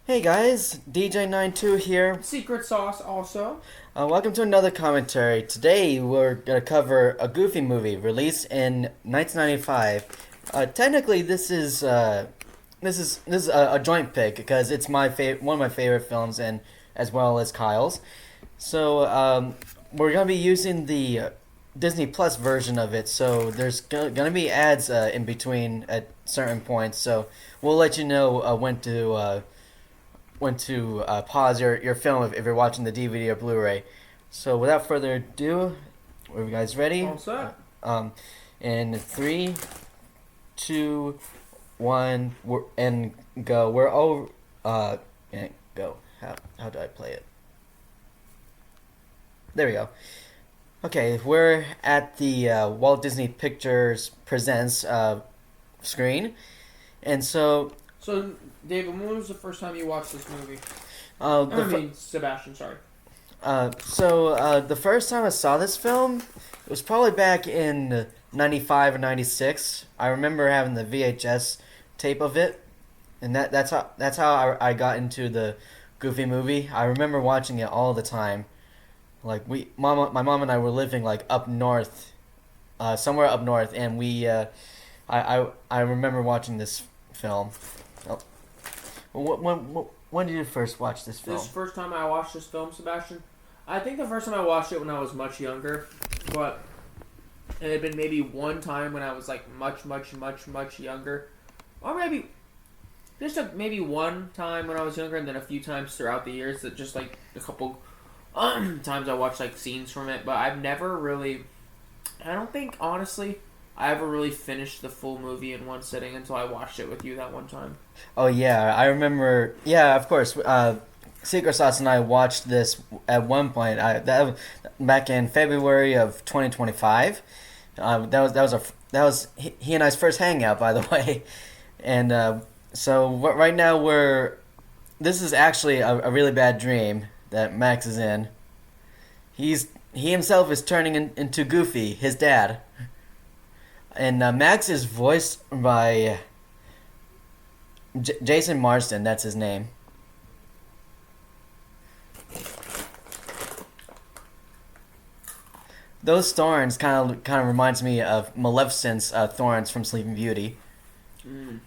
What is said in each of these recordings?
Hey guys, DJ92 here. Secret sauce also. Welcome to another commentary. Today we're gonna cover a Goofy movie released in 1995. Technically, this is a joint pick because it's one of my favorite films, and as well as Kyle's. So we're gonna be using the Disney Plus version of it. So there's gonna be ads in between at certain points. So we'll let you know when to pause your film if you're watching the DVD or Blu-ray. So without further ado, are you guys ready? All set. Um, in three, two, one, and go. We're all and go. How do I play it? There we go. Okay, we're at the Walt Disney Pictures Presents screen, and so So, David, when was the first time you watched this movie? Sebastian, sorry. The first time I saw this film, it was probably back in '95 or '96. I remember having the VHS tape of it, and that's how I got into the Goofy movie. I remember watching it all the time. Like my mom and I were living like up north, somewhere up north, and I remember watching this film. Oh. When did you first watch this film? This first time I watched this film, Sebastian, I think the first time I watched it when I was much younger, but it had been maybe one time when I was like much younger, or maybe maybe one time when I was younger, and then a few times throughout the years that just like a couple times I watched like scenes from it, but I've never really. I don't think honestly I ever really finished the full movie in one sitting until I watched it with you that one time. Oh yeah, I remember. Yeah, of course. Secret Sauce and I watched this at one point. Back in February of 2025. That was he and I's first hangout, by the way. And right now we're. This is actually a really bad dream that Max is in. He himself is turning into Goofy, his dad. And Max is voiced by Jason Marsden. That's his name. Those thorns kind of reminds me of Maleficent's thorns from Sleeping Beauty. Mm.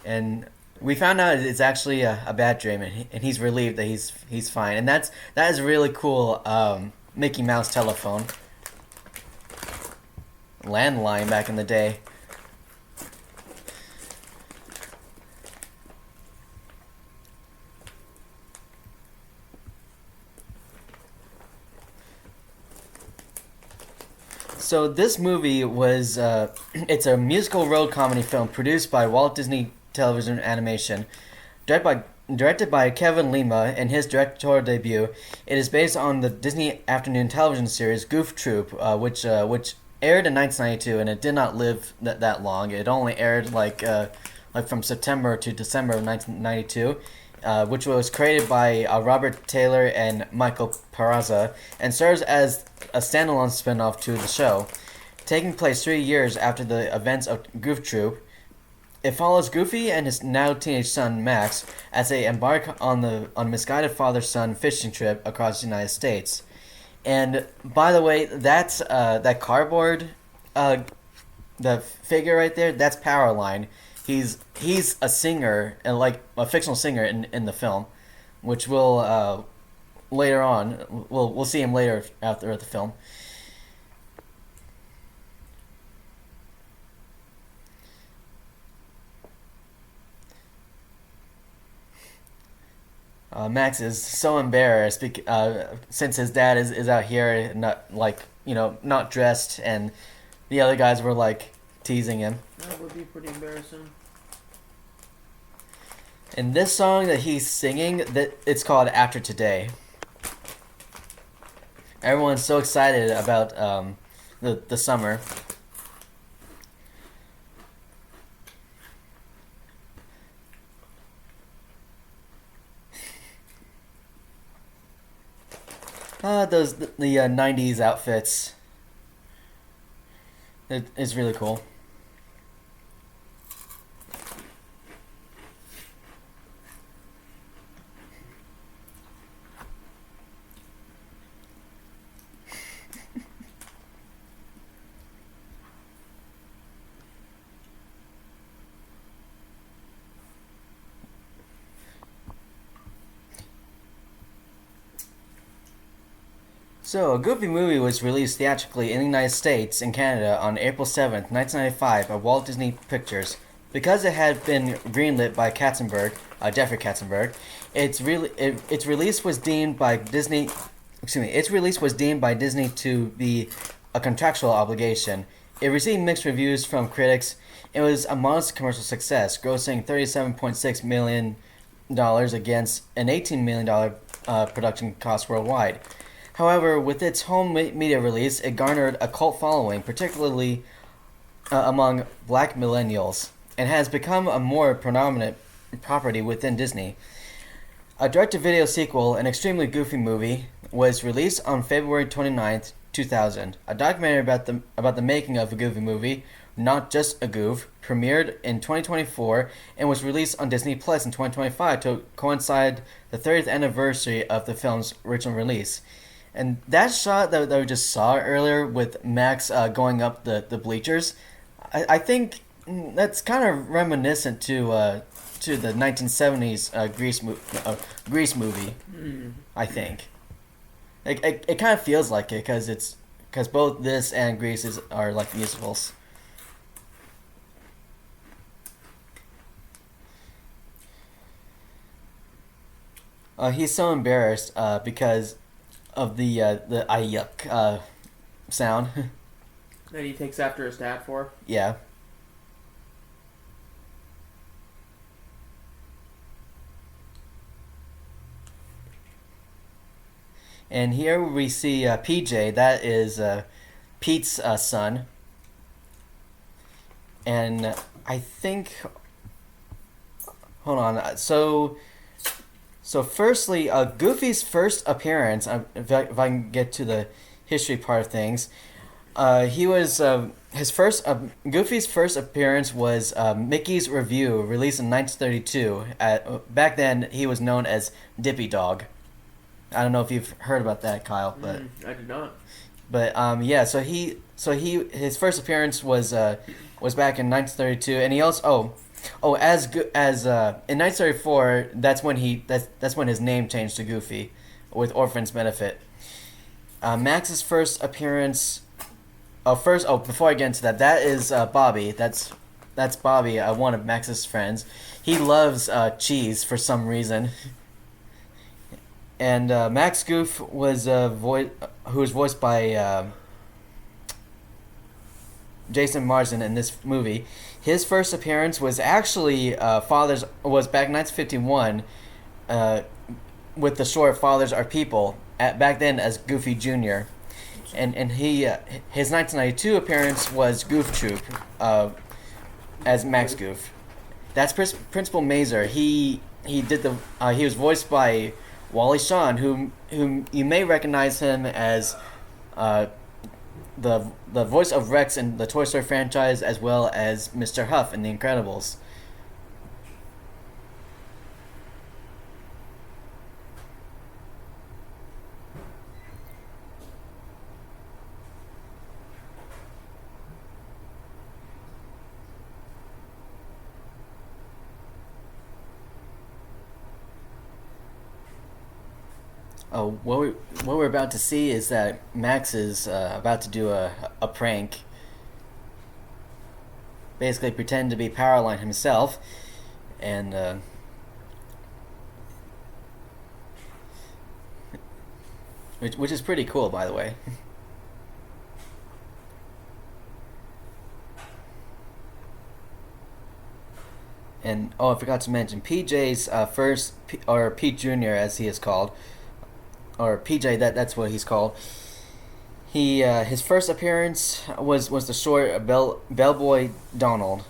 And we found out it's actually a bad dream, and he's relieved that he's fine. And that is a really cool Mickey Mouse telephone. Landline back in the day. So this movie was it's a musical road comedy film produced by Walt Disney Television Animation, directed by Kevin Lima in his directorial debut. It is based on the Disney afternoon television series Goof Troop, which aired in 1992, and it did not live that long. It only aired like from September to December of 1992. Which was created by Robert Taylor and Michael Peraza, and serves as a standalone spin-off to the show. Taking place 3 years after the events of Goof Troop, it follows Goofy and his now teenage son Max as they embark on a misguided father-son fishing trip across the United States. And by the way, that's that cardboard, the figure right there. That's Powerline. He's a singer, and like a fictional singer in the film, which will later on we'll see him later after the film. Max is so embarrassed since his dad is out here, not like not dressed, and the other guys were like teasing him. That would be pretty embarrassing. And this song that he's singing, that it's called "After Today." Everyone's so excited about the summer. Those the '90s outfits. It's really cool. So, a Goofy movie was released theatrically in the United States and Canada on April 7th, 1995 by Walt Disney Pictures. Because it had been greenlit by Jeffrey Katzenberg, its release was deemed by Disney to be a contractual obligation. It received mixed reviews from critics. It was a modest commercial success, grossing $37.6 million against an $18 million production cost worldwide. However, with its home media release, it garnered a cult following, particularly among black millennials, and has become a more predominant property within Disney. A direct-to-video sequel, an extremely goofy movie, was released on February 29th, 2000. A documentary about the making of a Goofy movie, Not Just a Goof, premiered in 2024 and was released on Disney Plus in 2025 to coincide the 30th anniversary of the film's original release. And that shot that we just saw earlier with Max going up the bleachers, I think that's kind of reminiscent to the 1970s Grease movie. I think it kind of feels like it because both this and Grease are like musicals. He's so embarrassed because of the yuck sound. That he takes after his dad for. Yeah. And here we see PJ. That is Pete's son. And I think. Hold on. So firstly, Goofy's first appearance. If I can get to the history part of things, he was Goofy's first appearance was Mickey's Review, released in 1932. Back then, he was known as Dippy Dog. I don't know if you've heard about that, Kyle, but I did not. But yeah, so his first appearance was back in 1932, and he also as in 1934, that's when his name changed to Goofy, with Orphan's Benefit. Max's first appearance. Before I get into that is Bobby. That's Bobby, one of Max's friends. He loves cheese for some reason. And Max Goof was who was voiced by Jason Marsden in this movie. His first appearance was actually back in 1951 with the short Fathers Are People, back then as Goofy Jr. And his 1992 appearance was Goof Troop as Max Goof. That's Principal Mazer. He was voiced by Wally Shawn, whom you may recognize him as the voice of Rex in the Toy Story franchise, as well as Mr. Huff in The Incredibles. Oh, what we're about to see is that Max is about to do a prank. Basically pretend to be Powerline himself, and which is pretty cool, by the way. And I forgot to mention PJ's or Pete Jr. as he is called. Or PJ, that's what he's called. His first appearance was the short Bellboy Donald.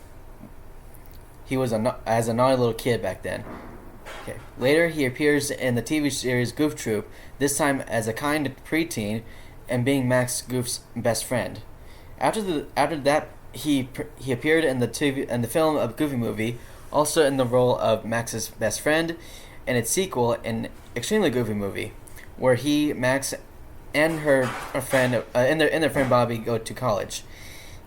He was as a naughty little kid back then. Okay. Later, he appears in the TV series Goof Troop, this time as a kind preteen and being Max Goof's best friend. After that, he appeared in the film of Goofy Movie, also in the role of Max's best friend, and its sequel, an extremely Goofy Movie, where Max, and her friend, and their friend Bobby go to college.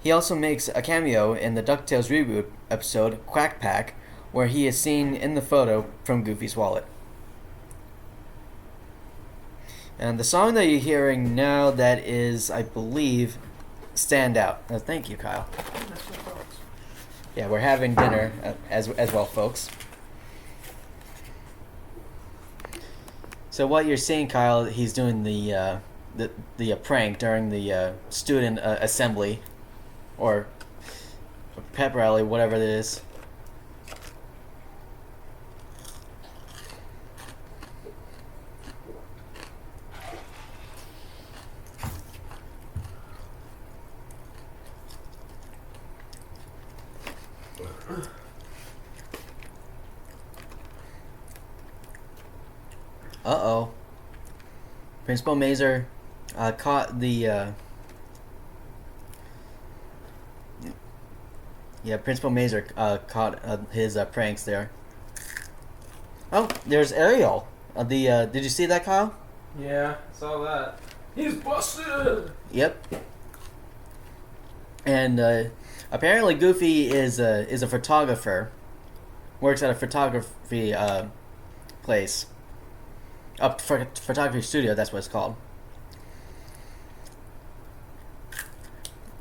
He also makes a cameo in the DuckTales reboot episode Quack Pack, where he is seen in the photo from Goofy's wallet. And the song that you're hearing now, that is, I believe, Stand Out. Thank you, Kyle. Yeah, we're having dinner as well, folks. So what you're seeing, Kyle, he's doing the prank during the student assembly, or pep rally, whatever it is. Uh-oh. Principal Mazer caught the... yeah, Principal Mazer caught his pranks there. Oh, there's Ariel. Did you see that, Kyle? Yeah, saw that. He's busted! Yep. And apparently Goofy is a photographer. Works at a photography place. A photography studio, that's what it's called.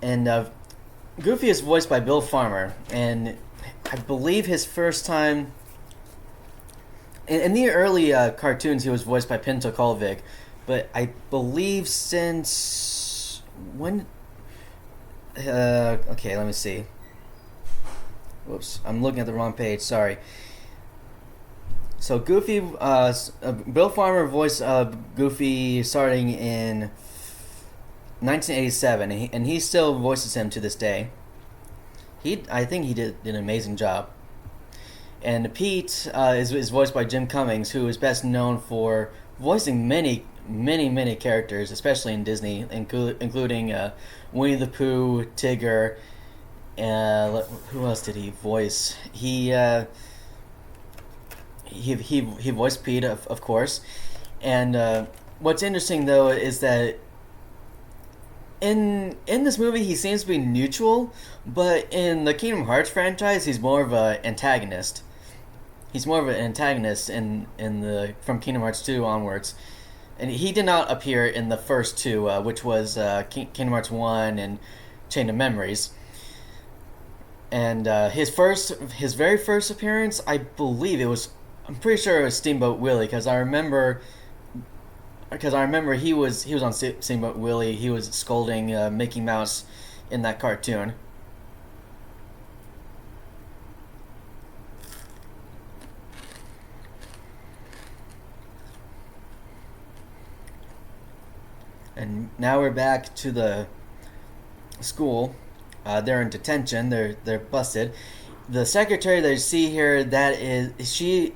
And Goofy is voiced by Bill Farmer, and I believe his first time... In the early cartoons, he was voiced by Pinto Kolvik, but I believe since... When... okay, let me see. Whoops, I'm looking at the wrong page, sorry. So Goofy, Bill Farmer voiced Goofy starting in 1987, and he still voices him to this day. I think he did an amazing job. And Pete is voiced by Jim Cummings, who is best known for voicing many characters, especially in Disney, including Winnie the Pooh, Tigger. Who else did he voice? He voiced Pete, of course. And what's interesting though is that in this movie he seems to be neutral, but in the Kingdom Hearts franchise he's more of an antagonist. He's more of an antagonist from Kingdom Hearts 2 onwards. And he did not appear in the first two, which was Kingdom Hearts 1 and Chain of Memories. And his very first appearance, I'm pretty sure it was Steamboat Willie, because I remember he was on Steamboat Willie. He was scolding Mickey Mouse in that cartoon. And now we're back to the school. They're in detention. They're busted. The secretary that you see here,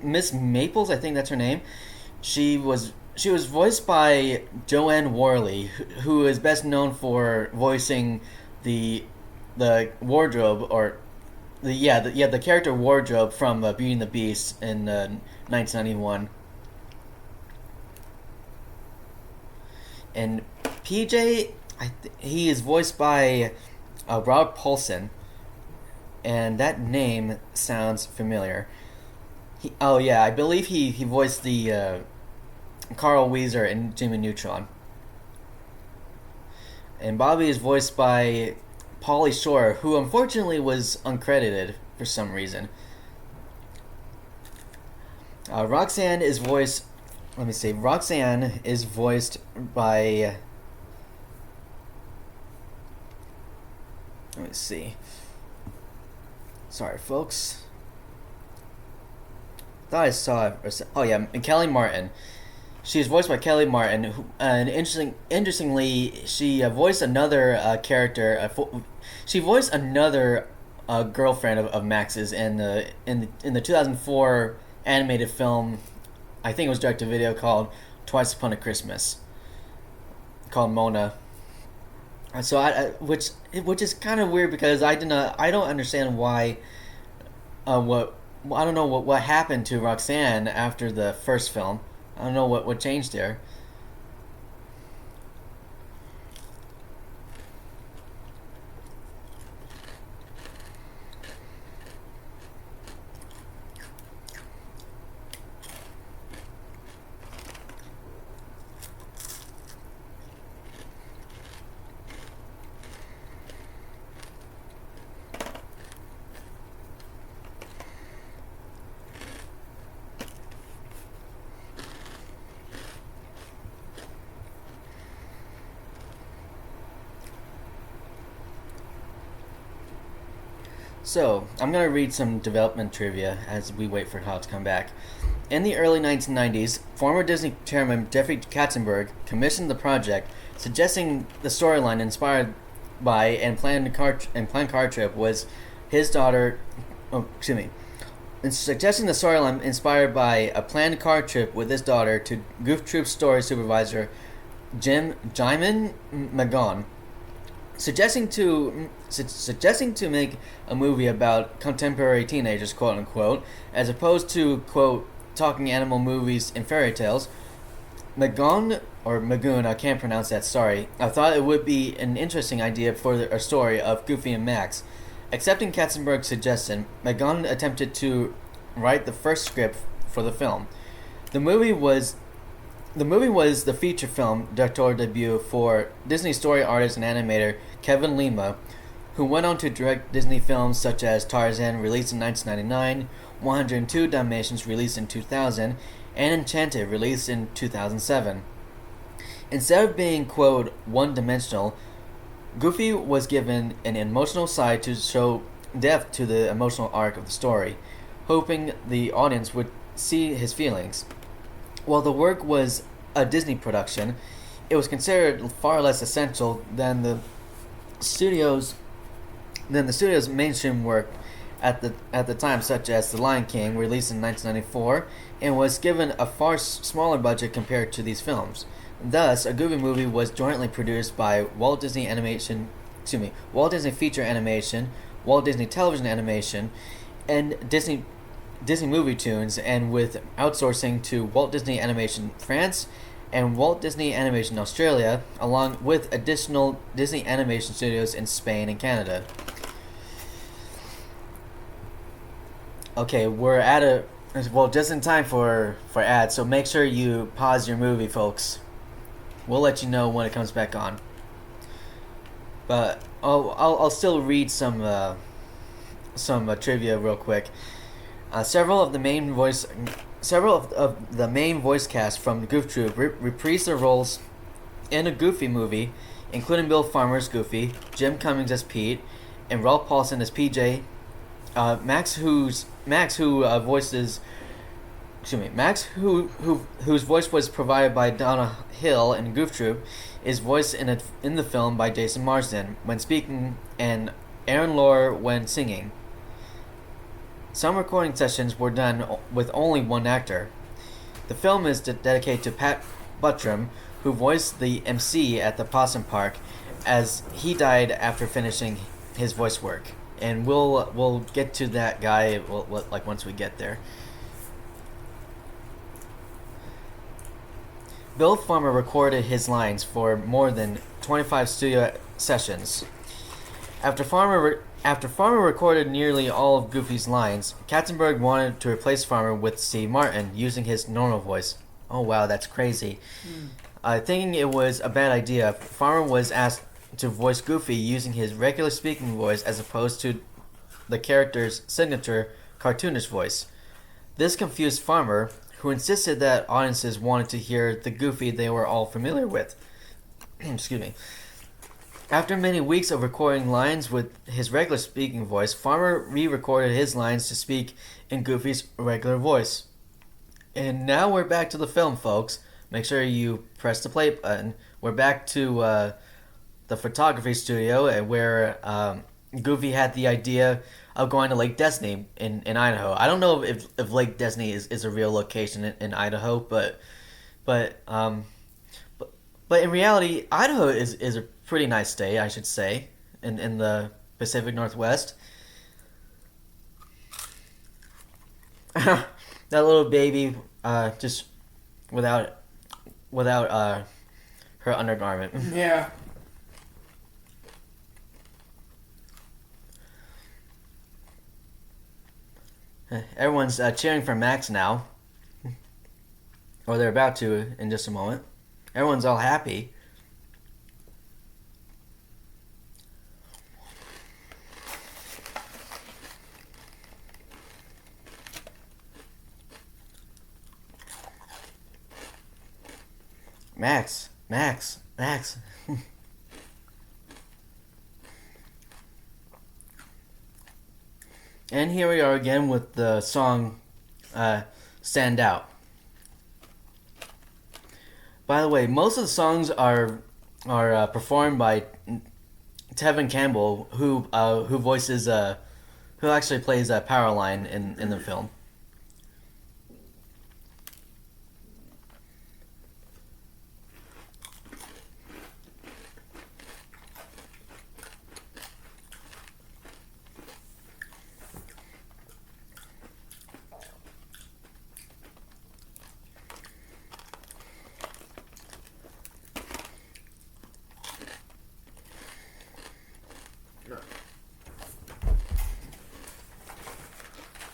Miss Maples, I think that's her name. She was voiced by Joanne Worley, who is best known for voicing the wardrobe, or the character Wardrobe from Beauty and the Beast in 1991. And PJ, he is voiced by Rob Paulson, and that name sounds familiar. I believe he voiced the Carl Weezer in Jimmy Neutron. And Bobby is voiced by Pauly Shore, who unfortunately was uncredited for some reason. Roxanne is voiced... Let me see. Roxanne is voiced by... Let me see. Sorry, folks. Thought I saw... Oh, yeah. And Kelly Martin. She is voiced by Kelly Martin, and interestingly, she voiced another character. She voiced another girlfriend of Max's in the 2004 animated film. I think it was direct to video, called Twice Upon a Christmas, called Mona. So which is kind of weird, because I don't understand why. I don't know what happened to Roxanne after the first film. I don't know what changed there. So, I'm going to read some development trivia as we wait for Kyle to come back. In the early 1990s, former Disney chairman Jeffrey Katzenberg commissioned the project, suggesting the storyline inspired by planned car trip was his daughter. Oh, excuse me. Suggesting the storyline inspired by a planned car trip with his daughter to Goof Troop story supervisor Jimon McGon, suggesting to make a movie about contemporary teenagers, quote unquote, as opposed to quote talking animal movies and fairy tales. Magon or Magoon, I can't pronounce that. Sorry. I thought it would be an interesting idea for a story of Goofy and Max. Accepting Katzenberg's suggestion, Magon attempted to write the first script for the film. The movie was the feature film directorial debut for Disney story artist and animator Kevin Lima, who went on to direct Disney films such as Tarzan, released in 1999, 102 Dalmatians, released in 2000, and Enchanted, released in 2007. Instead of being, quote, one-dimensional, Goofy was given an emotional side to show depth to the emotional arc of the story, hoping the audience would see his feelings. While the work was a Disney production, it was considered far less essential than the studio's mainstream work at the time, such as The Lion King, released in 1994, and was given a far smaller budget compared to these films. Thus, a Goofy movie was jointly produced by Walt Disney Feature Animation, Walt Disney Television Animation, and Disney Movie Tunes, and with outsourcing to Walt Disney Animation France and Walt Disney Animation Australia, along with additional Disney Animation Studios in Spain and Canada. Okay, we're at just in time for ads, so make sure you pause your movie, folks. We'll let you know when it comes back on. But I'll still read some trivia real quick. Several of the main voice cast from the Goof Troop reprised their roles in a Goofy movie, including Bill Farmer as Goofy, Jim Cummings as Pete, and Ralph Paulson as PJ. Max, whose voice was provided by Donna Hill in Goof Troop, is voiced in the film by Jason Marsden when speaking and Aaron Lohr when singing. Some recording sessions were done with only one actor. The film is dedicated to Pat Buttram, who voiced the MC at the Possum Park, as he died after finishing his voice work. And we'll get to that guy once we get there. Bill Farmer recorded his lines for more than 25 studio sessions. After Farmer recorded nearly all of Goofy's lines, Katzenberg wanted to replace Farmer with Steve Martin, using his normal voice. Oh wow, that's crazy. Thinking it was a bad idea, Farmer was asked to voice Goofy using his regular speaking voice as opposed to the character's signature cartoonish voice. This confused Farmer, who insisted that audiences wanted to hear the Goofy they were all familiar with. Excuse me. After many weeks of recording lines with his regular speaking voice, Farmer re-recorded his lines to speak in Goofy's regular voice. And now we're back to the film, folks. Make sure you press the play button. We're back to the photography studio where Goofy had the idea of going to Lake Destiny in Idaho. I don't know if Lake Destiny is a real location in Idaho, but in reality, Idaho is a pretty nice state, I should say, in the Pacific Northwest. That little baby, just without her undergarment. Yeah. Everyone's cheering for Max now. Or they're about to in just a moment. Everyone's all happy. Max. And here we are again with the song Stand Out. By the way, most of the songs are performed by Tevin Campbell, who voices who actually plays Powerline in the film.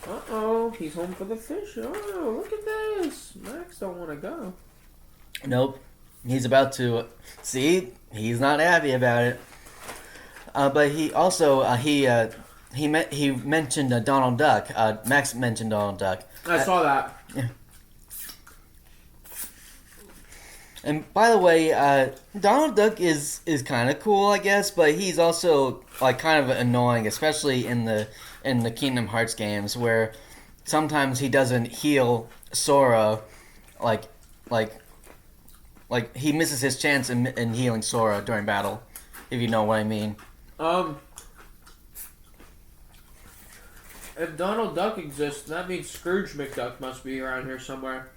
Uh-oh, he's home for the fish. Oh, look at this. Max don't want to go. Nope, he's about to see. He's not happy about it. But he also he mentioned Donald Duck. Max mentioned Donald Duck. I saw that. Yeah. And by the way, Donald Duck is kind of cool, I guess, but he's also like kind of annoying, especially in the Kingdom Hearts games, where sometimes he doesn't heal Sora, like he misses his chance in healing Sora during battle, if you know what I mean. If Donald Duck exists, that means Scrooge McDuck must be around here somewhere.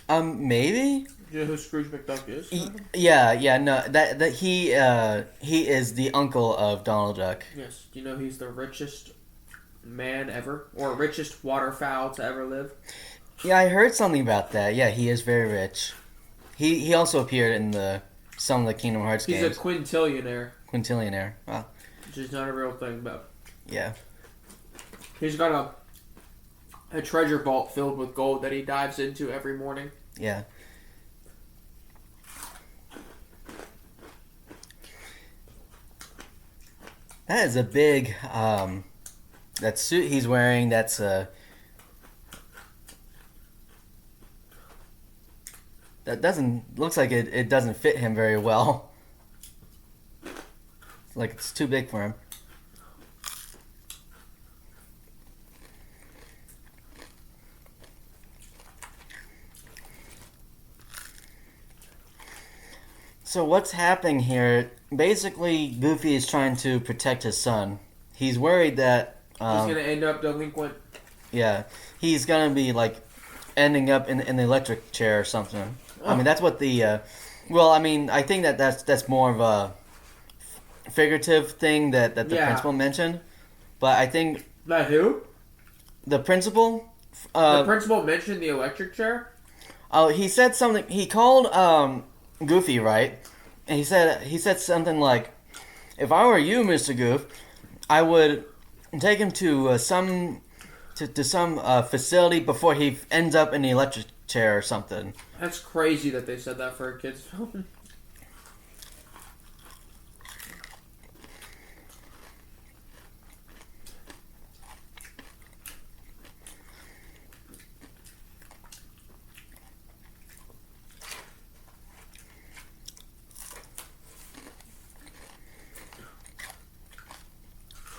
Maybe. Do you know who Scrooge McDuck is? Yeah, no, that he is the uncle of Donald Duck. Yes. Do you know he's the richest man ever, or richest waterfowl to ever live? Yeah, I heard something about that. Yeah, he is very rich. He also appeared in some of the Kingdom Hearts games. He's a quintillionaire. Quintillionaire. Wow. Which is not a real thing, but Yeah. he's got a treasure vault filled with gold that he dives into every morning. Yeah. That is a big that suit he's wearing. That's that doesn't looks like it doesn't fit him very well. It's like it's too big for him. So what's happening here? Basically, Goofy is trying to protect his son. He's worried that He's gonna end up delinquent. yeah, he's gonna be like ending up in the electric chair or something. Oh. I mean, that's what the well, I mean, I think that's more of a figurative thing that the Yeah. principal mentioned. But I think That who? the principal The principal mentioned the electric chair? oh, he said something. He called Goofy, right? And he said something like, "If I were you, Mr. Goof, I would take him to some facility before he ends up in the electric chair or something." That's crazy that they said that for a kid's film.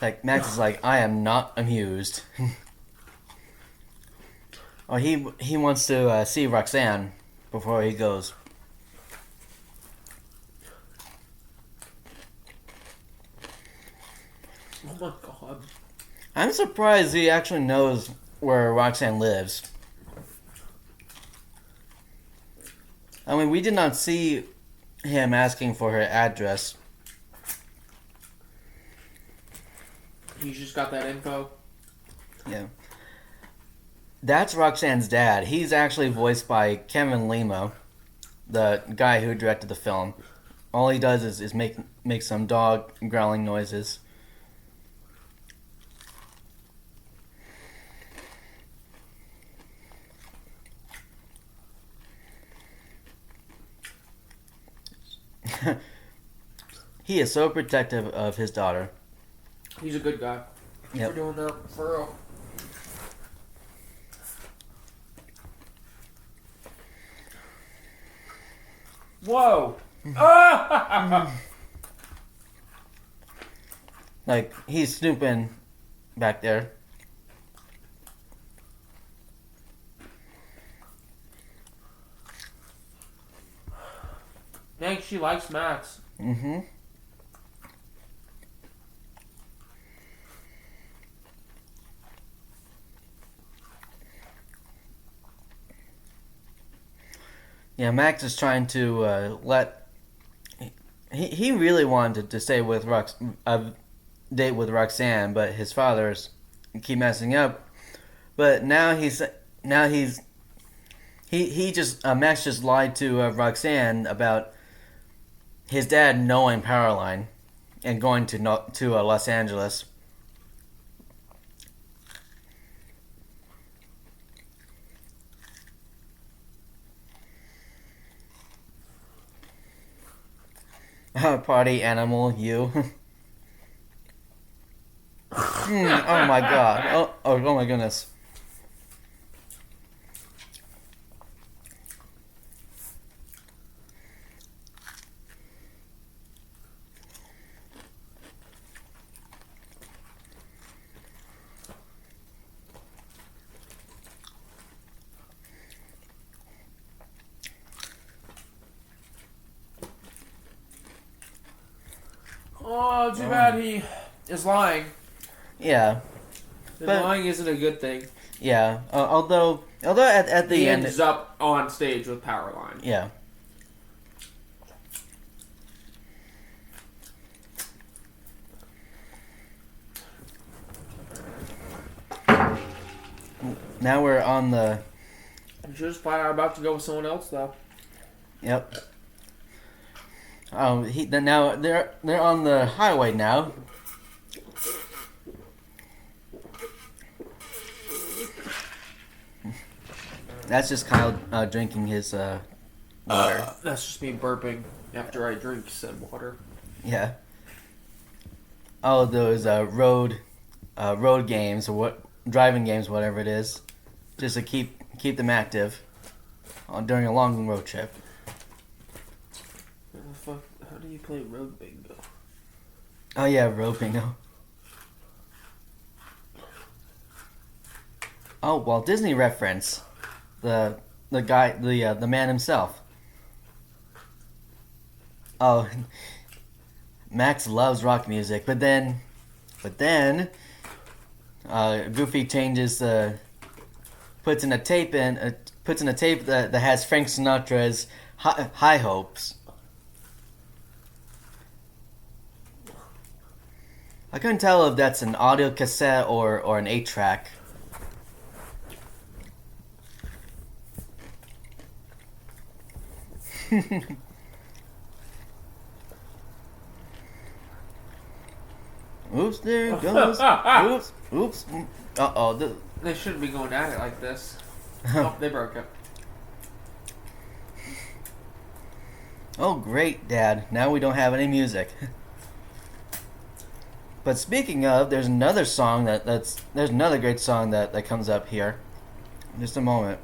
Like Max is like, "I am not amused." Oh, he wants to see Roxanne before he goes. Oh my god. I'm surprised he actually knows where Roxanne lives. I mean, we did not see him asking for her address. He's just got that info. Yeah. That's Roxanne's dad. He's actually voiced by Kevin Lima, the guy who directed the film. All he does is make some dog growling noises. He is so protective of his daughter. He's a good guy. Yep. For doing that, for real. Whoa! Ah! Like, he's snooping back there. Dang, she likes Max. Mm-hmm. Yeah, Max is trying to let. He really wanted to stay with date with Roxanne, but his fathers keep messing up. But now he's he just Max just lied to Roxanne about his dad knowing Powerline and going to Los Angeles. Party animal, you. Oh my god. Oh my goodness. Oh, too bad he is lying. Yeah. And But- lying isn't a good thing. Yeah. Although at the He end. ends up on stage with Powerline. Yeah. Now we're on the. I'm sure it's probably about to go with someone else, though. Yep. Oh, now they're on the highway now. That's just Kyle drinking his water. That's just me burping after I drink said water. Yeah. Oh, those road games or what driving games, whatever it is, just to keep them active during a long road trip. What the fuck? How do you play road bingo? Oh yeah, road bingo. Oh, Walt Disney reference. The guy, the man himself. Oh, Max loves rock music, but then, Goofy changes puts in a tape that has Frank Sinatra's High Hopes. I couldn't tell if that's an audio cassette or an 8-track. Oops, there it goes. Oops. Uh-oh. They shouldn't be going at it like this. Oh, they broke it. Oh, great, Dad. Now we don't have any music. But speaking of, there's another song there's another great song that comes up here. Just a moment.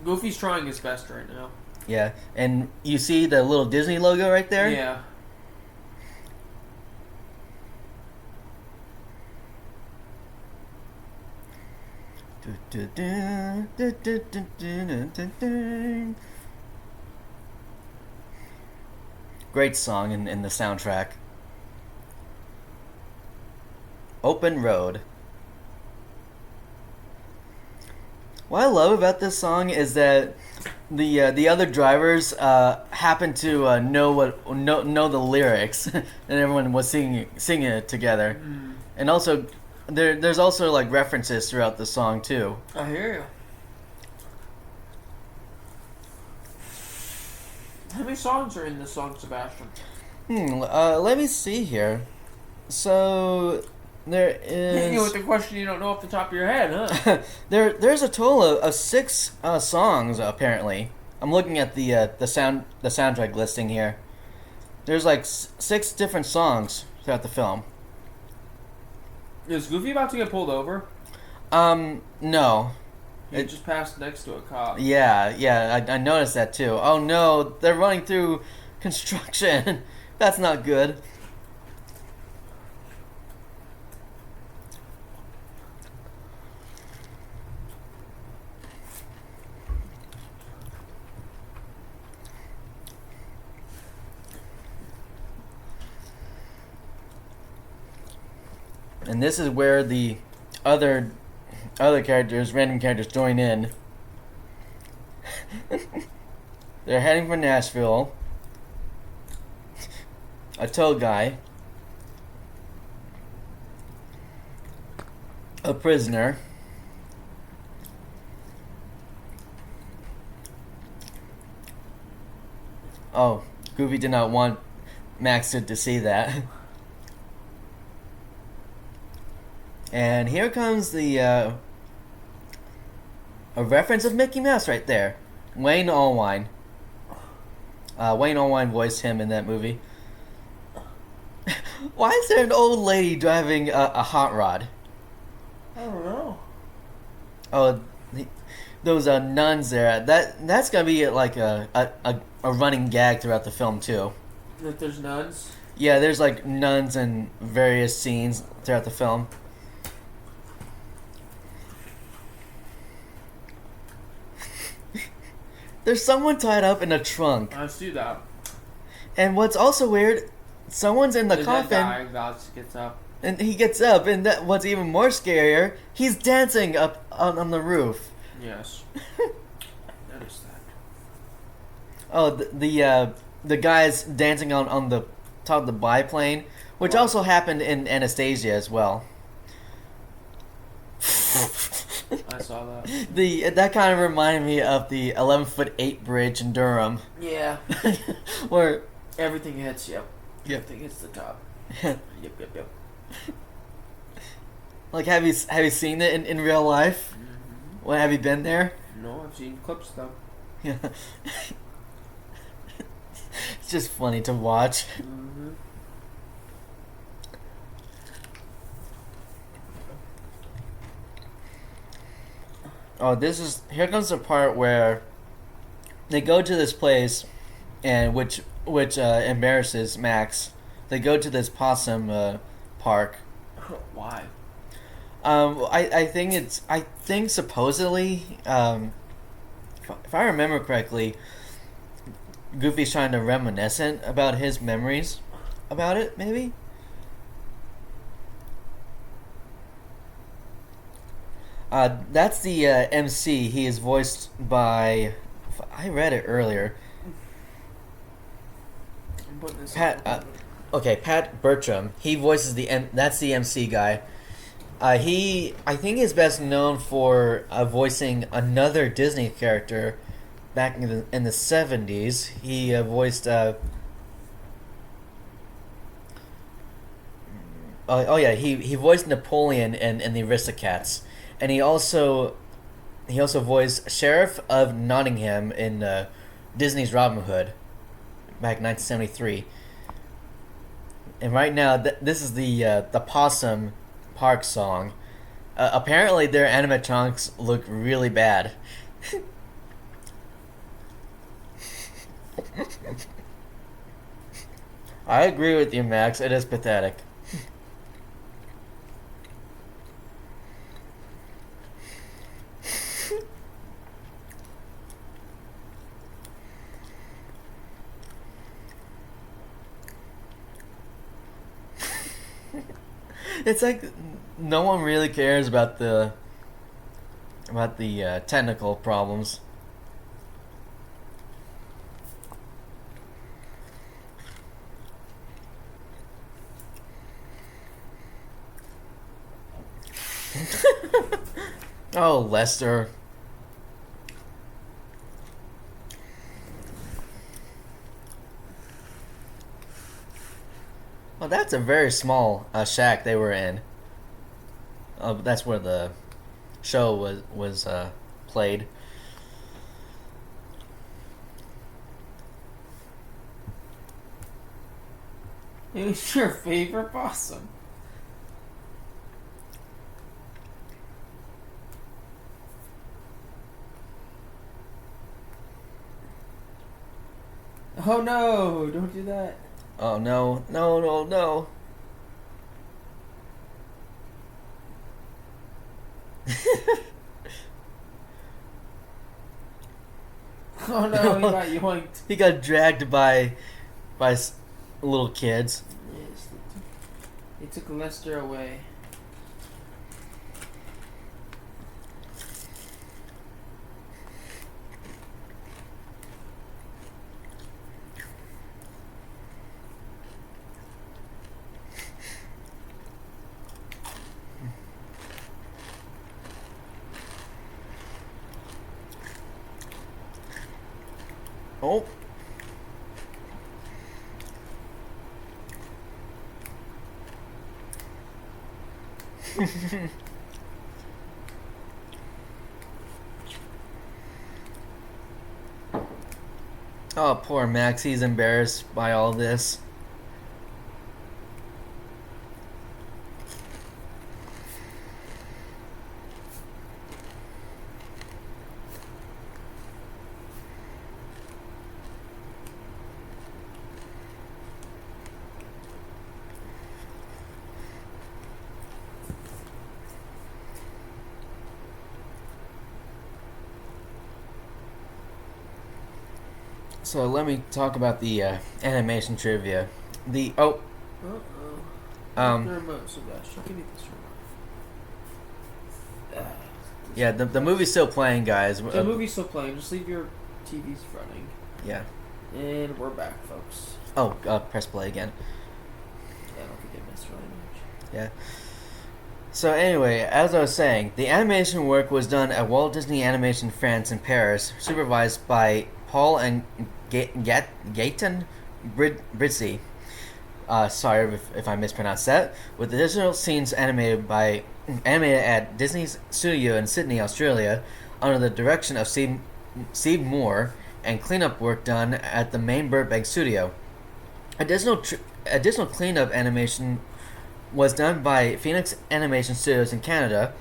Goofy's trying his best right now. Yeah, and you see the little Disney logo right there? Yeah. Great song in the soundtrack. Open Road. What I love about this song is that the other drivers happen to know the lyrics, and everyone was singing it together. Mm. And also, there's also like references throughout the song too. I hear you. How many songs are in this song, Sebastian? Let me see here. So there Hitting you with is the question you don't know off the top of your head, huh? there's a total of 6 songs apparently. I'm looking at the soundtrack listing here. There's like 6 different songs throughout the film. Is Goofy about to get pulled over? No. He just passed next to a cop. Yeah, I noticed that too. Oh no, they're running through construction. That's not good. And this is where the other characters, random characters, join in. They're heading for Nashville. A tow guy. A prisoner. Oh, Goofy did not want Max to see that. And here comes the a reference of Mickey Mouse right there. Wayne Allwine. Wayne Allwine voiced him in that movie. Why is there an old lady driving a hot rod? I don't know. Oh, those nuns there. That's gonna be like a running gag throughout the film too. That there's nuns? Yeah, there's like nuns in various scenes throughout the film. There's someone tied up in a trunk. I see that. And what's also weird, someone's in the coffin. That guy gets up. And he gets up, and what's even more scarier, he's dancing up on the roof. Yes. Notice that. Oh, the guy's dancing on the top of the biplane, which also happened in Anastasia as well. I saw that. That kind of reminded me of the 11'8" bridge in Durham. Yeah. Where everything hits, yep. Yep. Everything hits the top. Yep. Like, have you seen it in real life? Mm-hmm. Well, have you been there? No, I've seen clips though. Yeah. It's just funny to watch. Mm-hmm. Oh, here comes the part where they go to this place, and which embarrasses Max. They go to this possum park. Why? I think supposedly, if I remember correctly, Goofy's trying to reminiscent about his memories about it, maybe. That's the MC. He is voiced by. I read it earlier. I'm putting this Pat. Okay, Pat Bertram. He voices that's the MC guy. I think is best known for voicing another Disney character back in the 70s. He voiced. He voiced Napoleon in the Aristocats. And he also voiced Sheriff of Nottingham in Disney's Robin Hood back in 1973. And right now, this is the Possum Park song. Apparently, their animatronics look really bad. I agree with you, Max. It is pathetic. It's like no one really cares about the technical problems. Oh, Lester. Well, that's a very small shack they were in. That's where the show was played. Who's your favorite possum? Oh no! Don't do that. Oh no! No! No! No! Oh no! He got yoinked. He got dragged by little kids. Yes, they took Lester away. Oh, poor Max. He's embarrassed by all this. So let me talk about the animation trivia. The The um remote, Sebastian. Give me this remote. yeah, the movie's still playing, guys. The movie's still playing. Just leave your TVs running. Yeah. And we're back, folks. Oh, press play again. Yeah, I don't think I missed really much. Yeah. So anyway, as I was saying, the animation work was done at Walt Disney Animation France in Paris, supervised by Paul and Gaetan Britzi. Sorry if I mispronounced that. With additional scenes animated at Disney's studio in Sydney, Australia, under the direction of Steve Moore, and cleanup work done at the main Burbank studio. Additional cleanup animation was done by Phoenix Animation Studios in Canada,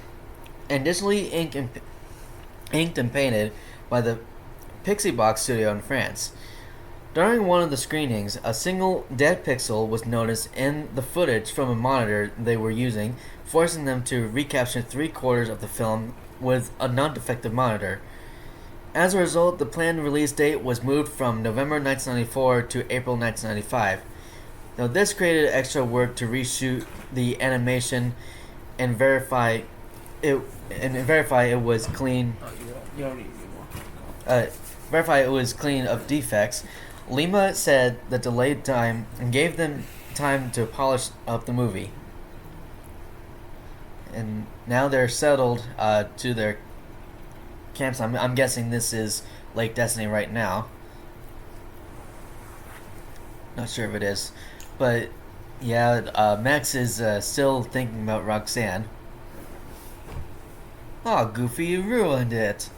and additionally inked and painted by the Pixie Box Studio in France. During one of the screenings, a single dead pixel was noticed in the footage from a monitor they were using, forcing them to recapture 3/4 of the film with a non-defective monitor. As a result, the planned release date was moved from November 1994 to April 1995. Now, this created extra work to reshoot the animation and verify it was clean. Oh, you don't need any more. Verify it was clean of defects. Lima said the delayed time gave them time to polish up the movie, and now they're settled to their camps. I'm guessing this is Lake Destiny right now. Not sure if it is. But yeah, Max is still thinking about Roxanne. Oh, Goofy, you ruined it.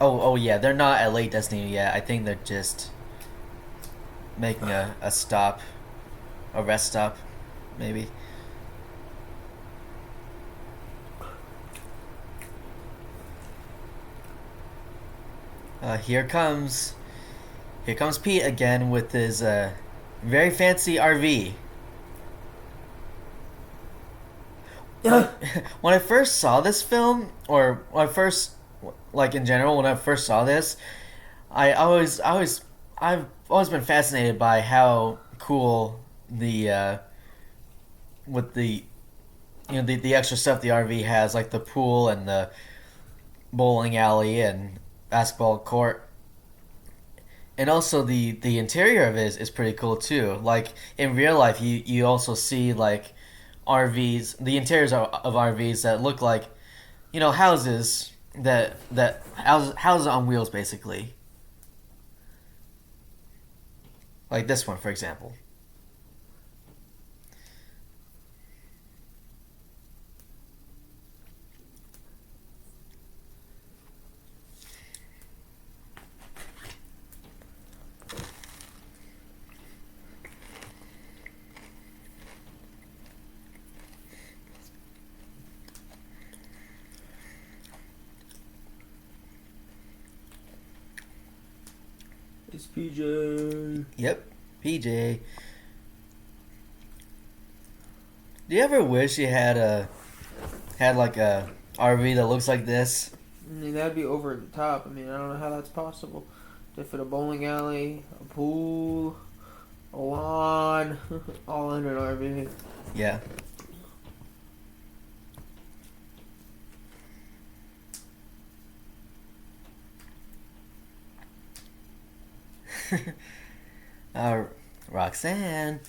Oh yeah, they're not at Lake Destiny yet. I think they're just making a stop, a rest stop, maybe. Here comes Pete again with his very fancy RV. When I first saw this film, or when I first, like in general, when I first saw this, I've always been fascinated by how cool the with the the extra stuff the RV has, like the pool and the bowling alley and basketball court, and also the interior of it is pretty cool too. Like in real life, you also see like RVs, the interiors of RVs that look like houses houses on wheels, basically, like this one, for example. It's PJ. Yep, PJ. Do you ever wish you had like a RV that looks like this? I mean, that'd be over the top. I mean, I don't know how that's possible. To fit a bowling alley, a pool, a lawn, all under an RV. Yeah. uh, Roxanne.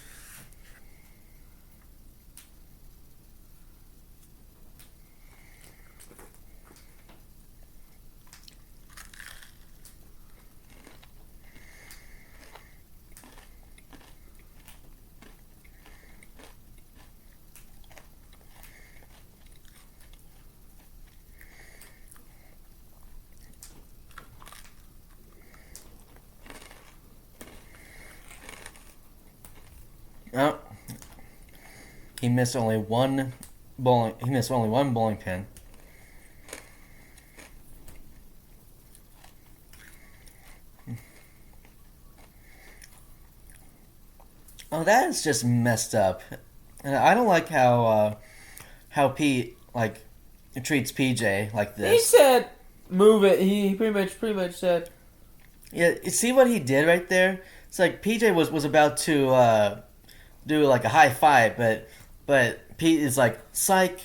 He missed only one bowling. He missed only one bowling pin. Oh, that is just messed up. And I don't like how Pete like treats PJ like He this. said, "Move it." He pretty much said, Yeah, you see what he did right there? It's like PJ was about to do like a high five, but Pete is like psych,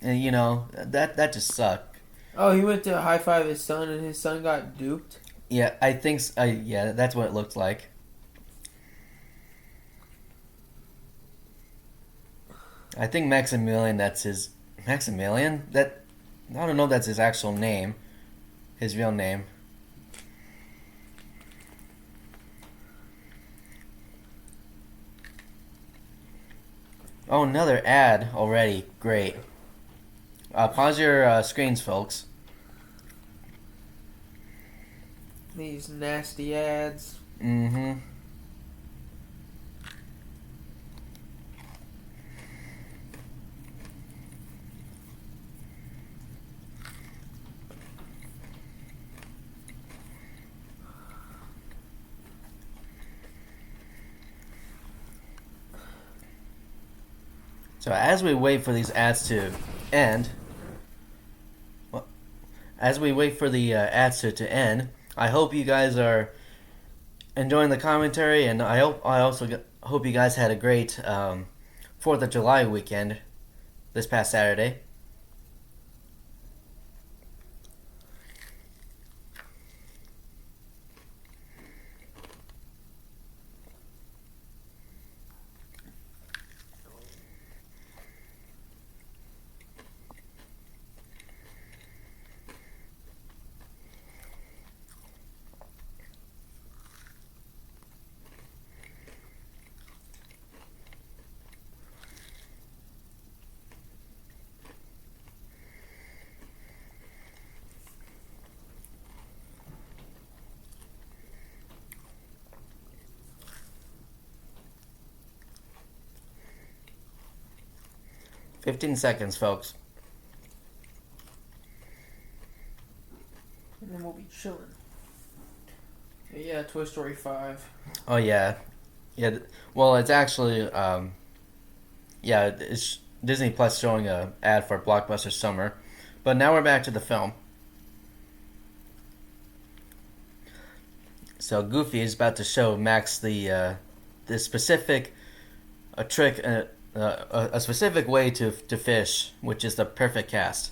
and you know that just sucked. "Oh, he went to high five his son, and his son got duped." Yeah, I think yeah, that's what it looked like. I think Maximilian. That's his Maximilian. That I don't know. If that's his actual name, his real name. Oh, another ad already. Great. Pause your screens, folks. These nasty ads. Mm-hmm. So as we wait for these ads to end, well, as we wait for the ads to end, I hope you guys are enjoying the commentary, and I also hope you guys had a great 4th of July weekend this past Saturday. $15, folks. And then we'll be chilling. Yeah, Toy Story 5. Oh yeah, yeah. Well, it's actually yeah, it's Disney Plus showing a ad for Blockbuster Summer, but now we're back to the film. So Goofy is about to show Max the specific a trick a specific way to fish, which is the perfect cast.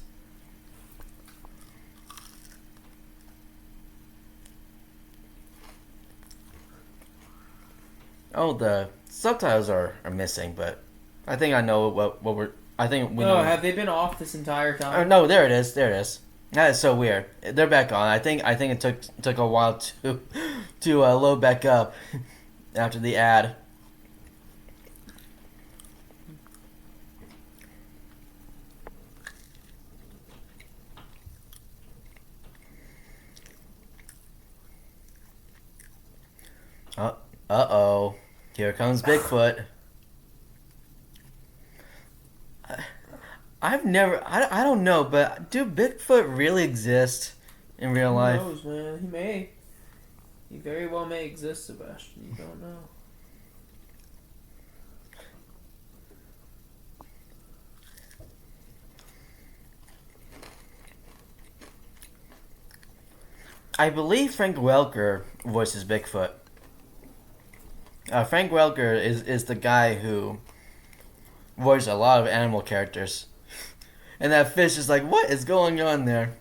Oh, the subtitles are missing, but I think I know what we're. I think we know. Oh, have they been off this entire Oh, time? no, there it is. There it is. That is so weird. They're back on. I think it took a while to load back up after the ad. Uh oh. Here comes Bigfoot. I've never. I don't know, but do Bigfoot really exist in real Who life? knows, man? He may. He very well may exist, Sebastian. You don't know. I believe Frank Welker voices Bigfoot. Frank Welker is the guy who voiced a lot of animal characters. And that fish is like, what is going on there?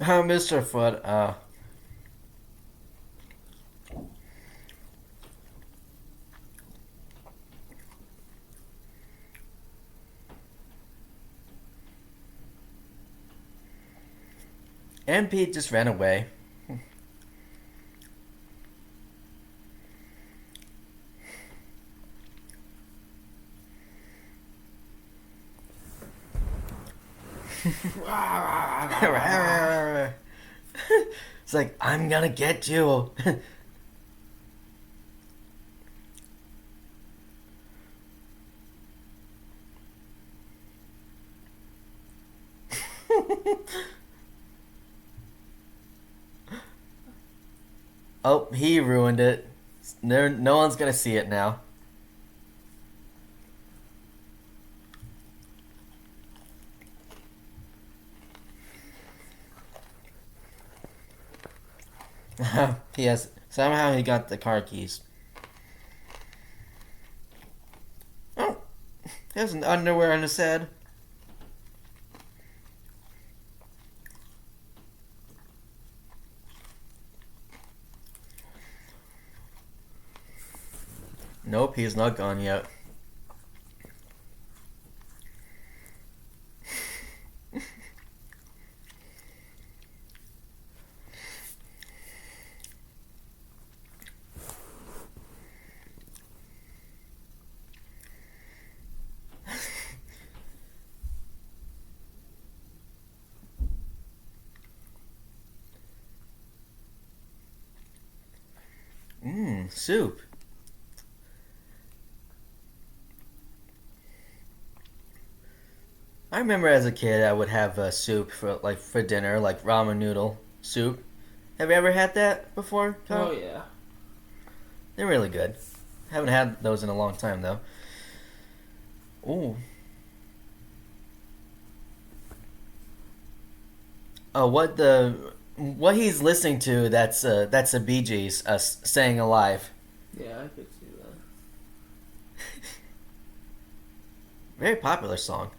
Oh, Mr. Foot. And Pete just ran away. It's like, I'm gonna get you. Oh, he ruined it. No one's gonna see it now. He has somehow he got the car keys. Oh, he has an underwear on his head. Nope, he's not gone yet. Soup. I remember as a kid I would have soup for dinner, like ramen noodle soup. Have you ever had that before, Kyle? Oh yeah. They're really good. Haven't had those in a long time though. Ooh. Oh, what he's listening to? That's the Bee Gees, "Staying Alive." Yeah, I could see that. Very popular song.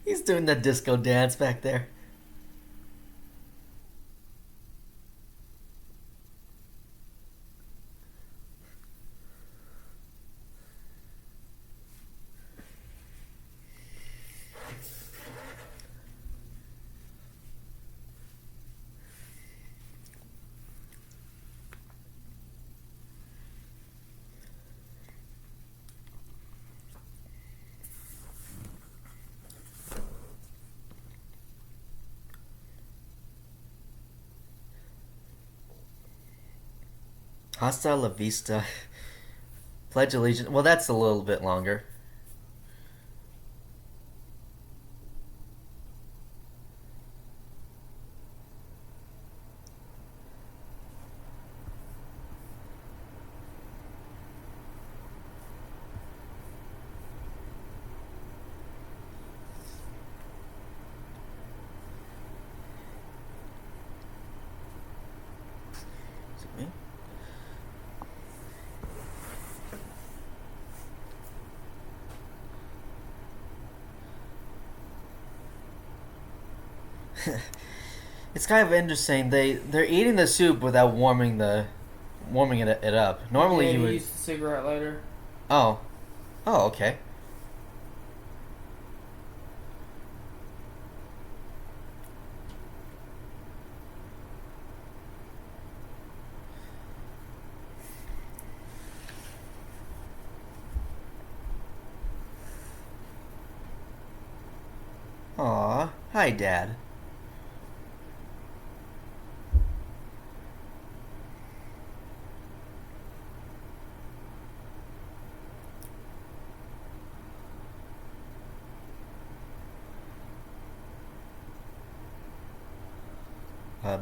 He's doing the disco dance back there. Hasta la vista. Pledge allegiance. Well, that's a little bit longer. Is it me? It's kind of interesting. They're eating the soup without warming it up. Normally Yeah, you he would. used the cigarette lighter. Oh, oh, okay. Aw, hi, Dad.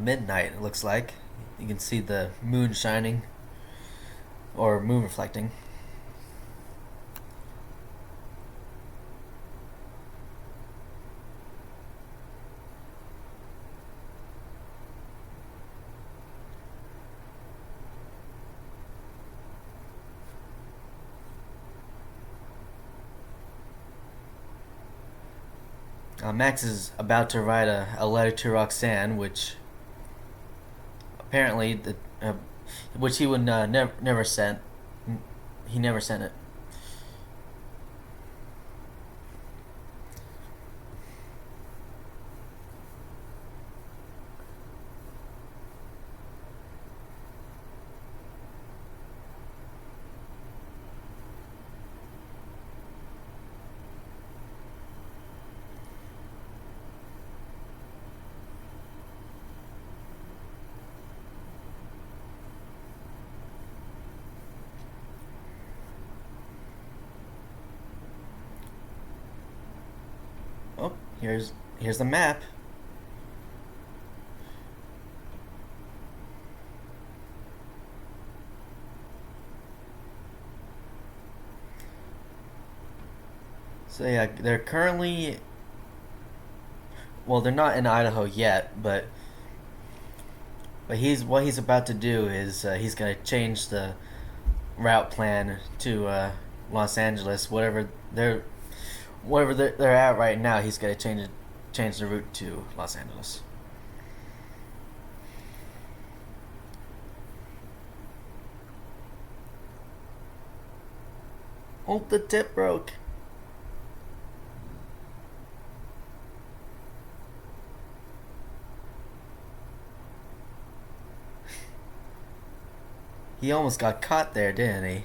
Midnight. It looks like you can see the moon shining or moon reflecting. Max is about to write a letter to Roxanne, which apparently which he would never sent. He never sent it. Oh, here's the map. So yeah, they're currently, well, they're not in Idaho yet, but he's about to do is he's gonna change the route plan to Los Angeles. Whatever they're at right now, he's gonna change the route to Los Angeles. Oh, the tip broke. He almost got caught there, didn't he?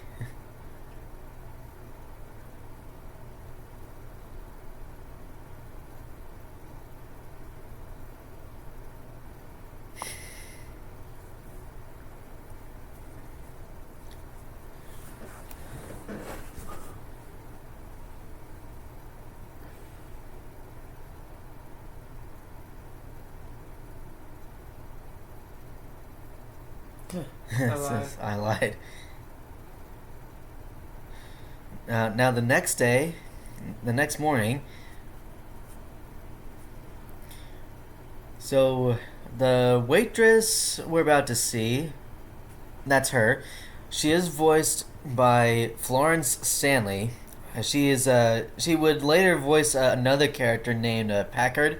I lied. I lied. Now the next morning, so the waitress we're about to see, that's her. She is voiced by Florence Stanley. She would later voice another character named Packard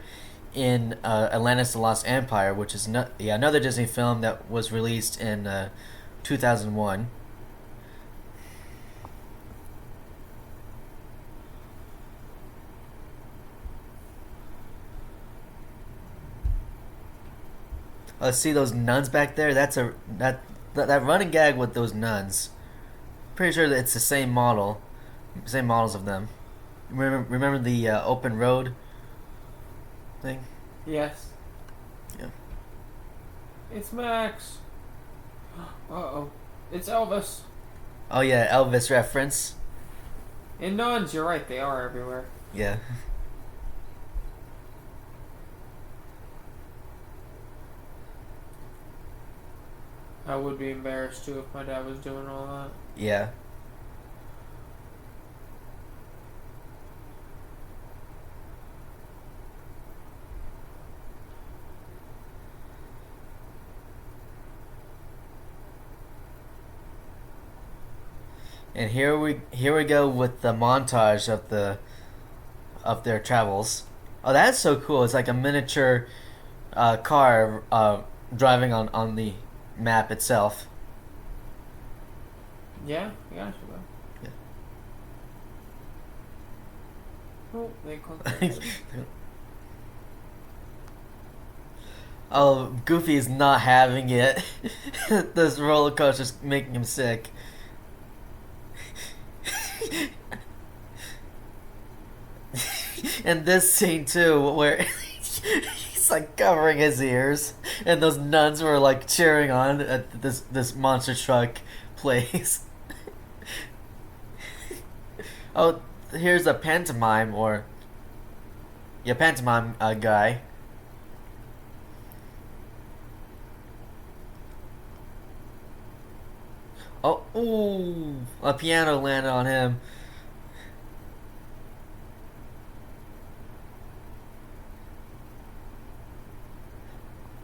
in Atlantis: The Lost Empire, which is another Disney film that was released in 2001. See those nuns back there? That running gag with those nuns. Pretty sure that it's the same models of them. Remember the open road thing? Yes. Yeah. It's Max. Uh-oh. It's Elvis. Oh yeah, Elvis reference. And nuns, you're right, they are everywhere. Yeah. I would be embarrassed too if my dad was doing all that. Yeah. And here we go with the montage of their travels. Oh, that's so cool! It's like a miniature car driving on the map itself. Yeah, you got to go. Yeah. Oh, they clicked. Oh, Goofy is not having it. This roller coaster's making him sick. And this scene too, where he's like covering his ears, and those nuns were like cheering on at this monster truck place. Oh, here's a pantomime pantomime guy. Oh, ooh, a piano landed on him.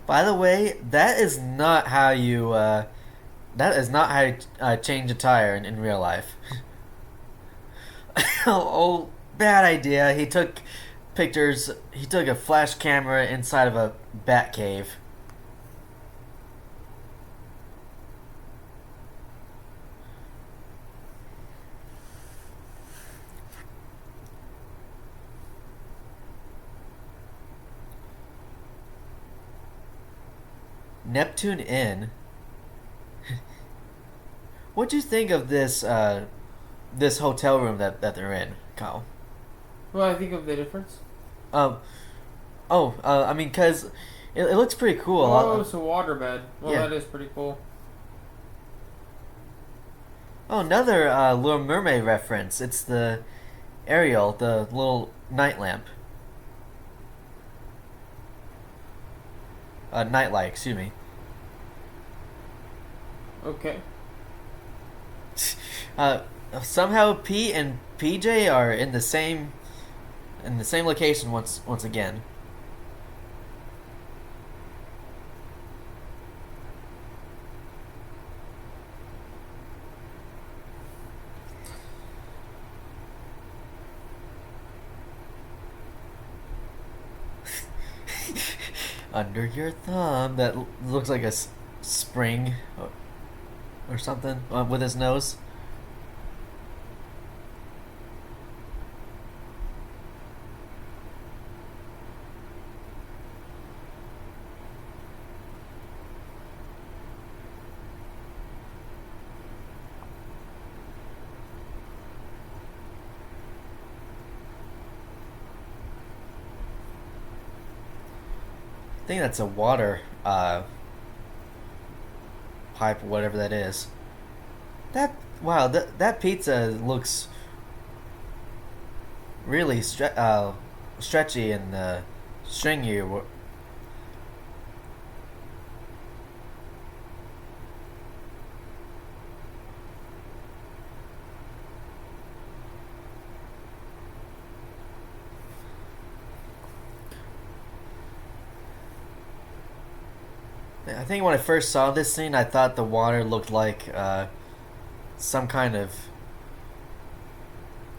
By the way, that is not how you change a tire in real life. Oh, bad idea. He took pictures. He took a flash camera inside of a bat cave. Neptune Inn. What'd you think of this hotel room that they're in, Kyle? Well, I think of the difference. Um, I mean, cause it looks pretty cool. Oh, it's a waterbed. Well, Yeah. that is pretty cool. Oh, another Little Mermaid reference. It's the Ariel, the little night lamp. Nightlight. Excuse me. Okay. Uh, Somehow Pete and PJ are in the same location once again. Under your thumb. That looks like a spring or something with his nose. I think that's a water pipe or whatever that is. That wow, that pizza looks really stretchy and stringy. I think when I first saw this scene, I thought the water looked like some kind of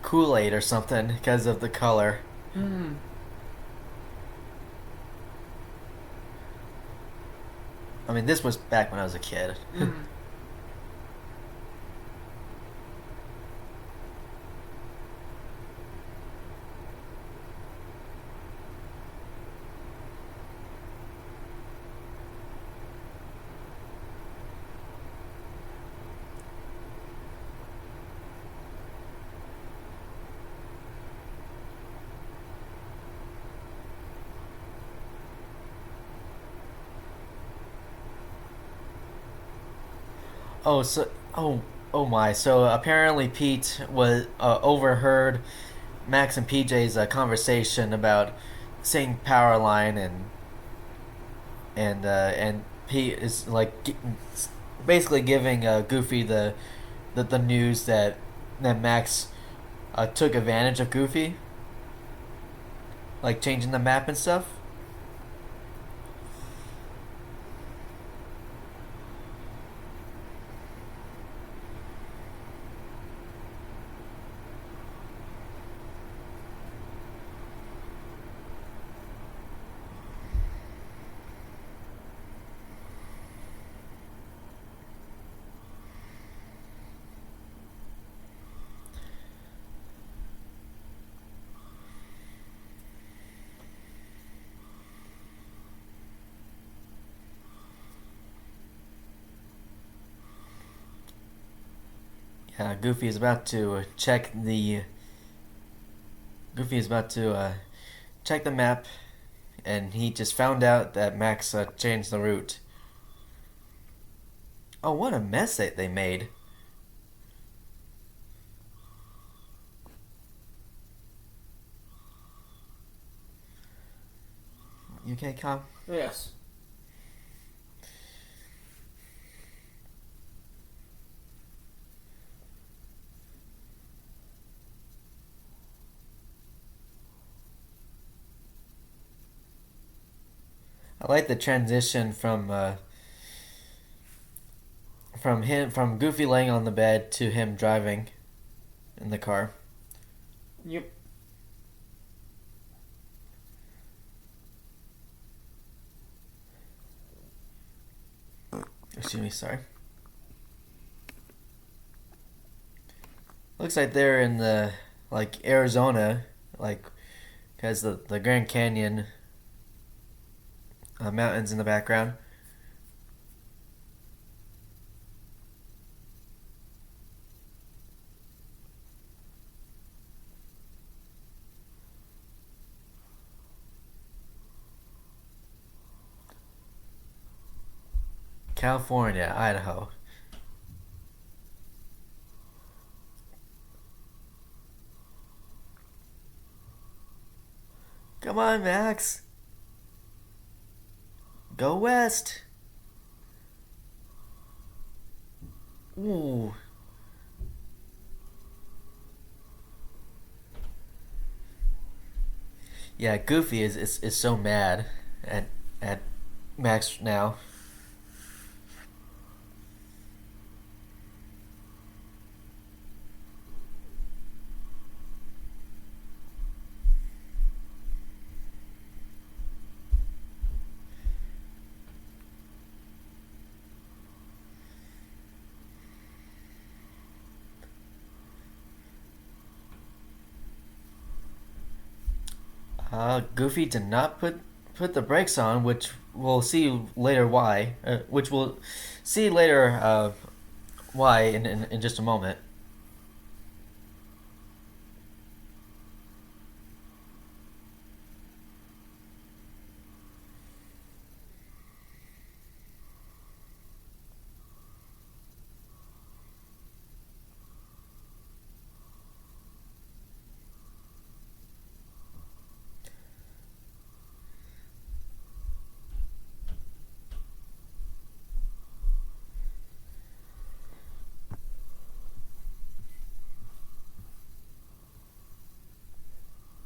Kool Aid or something because of the color. Hmm. I mean, this was back when I was a kid. Hmm. Oh, oh my! So apparently Pete was overheard Max and PJ's conversation about saying power line and Pete is like basically giving Goofy the news that Max took advantage of Goofy, like changing the map and stuff. Yeah, Goofy is about to check the map, and he just found out that Max changed the route. Oh, what a mess they made! You okay, Com? Yes. I like the transition from Goofy laying on the bed to him driving in the car. Yep. Excuse me, sorry. Looks like they're in the like Arizona, like because the Grand Canyon mountains in the background. California, Idaho. Come on, Max. Go West. Ooh. Yeah, Goofy is so mad at Max now. Goofy did not put the brakes on, which we'll see later why. Which we'll see later why in just a moment.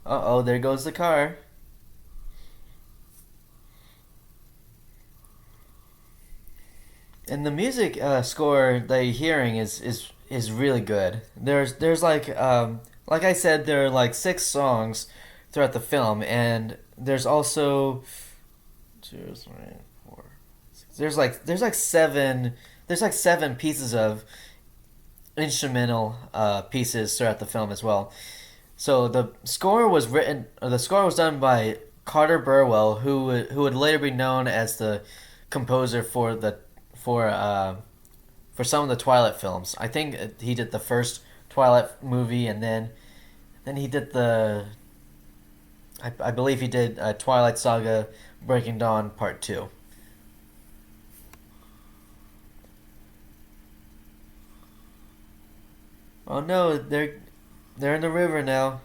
Uh oh, there goes the car. And the music score that you're hearing is really good. There's like I said, there are like 6 songs throughout the film, and there's also two, three, four, six. There's like seven pieces of instrumental pieces throughout the film as well. So the score was done by Carter Burwell, who would later be known as the composer for uh, for some of the Twilight films. I think he did the first Twilight movie, and then he did I believe he did Twilight Saga: Breaking Dawn Part 2. Oh no, they're in the river now.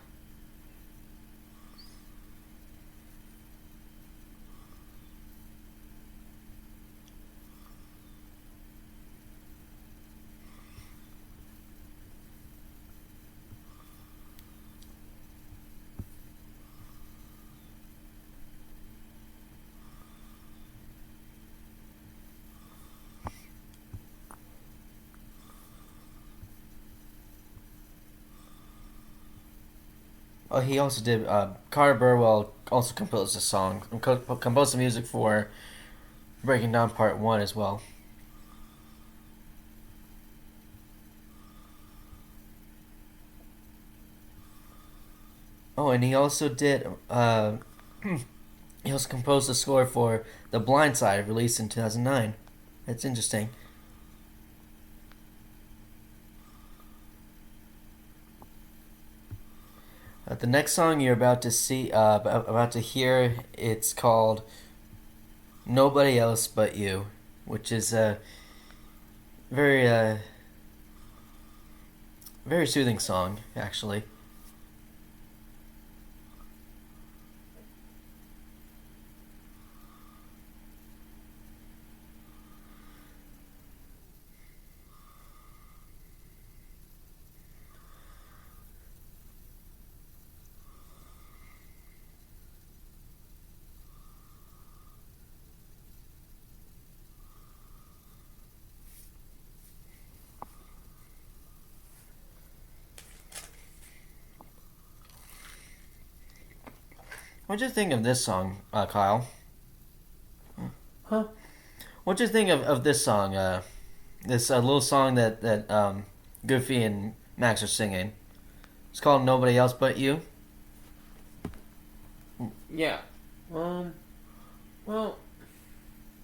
Oh, he also did. Carter Burwell also composed a song, composed the music for Breaking Down Part 1 as well. Oh, and he also did. He also composed the score for The Blind Side, released in 2009. That's interesting. The next song you're about to hear, it's called "Nobody Else But You," which is a very, very soothing song, actually. What'd you think of this song, Kyle? Huh? What'd you think of this song? This little song that Goofy and Max are singing. It's called "Nobody Else But You." Yeah. Um. Well,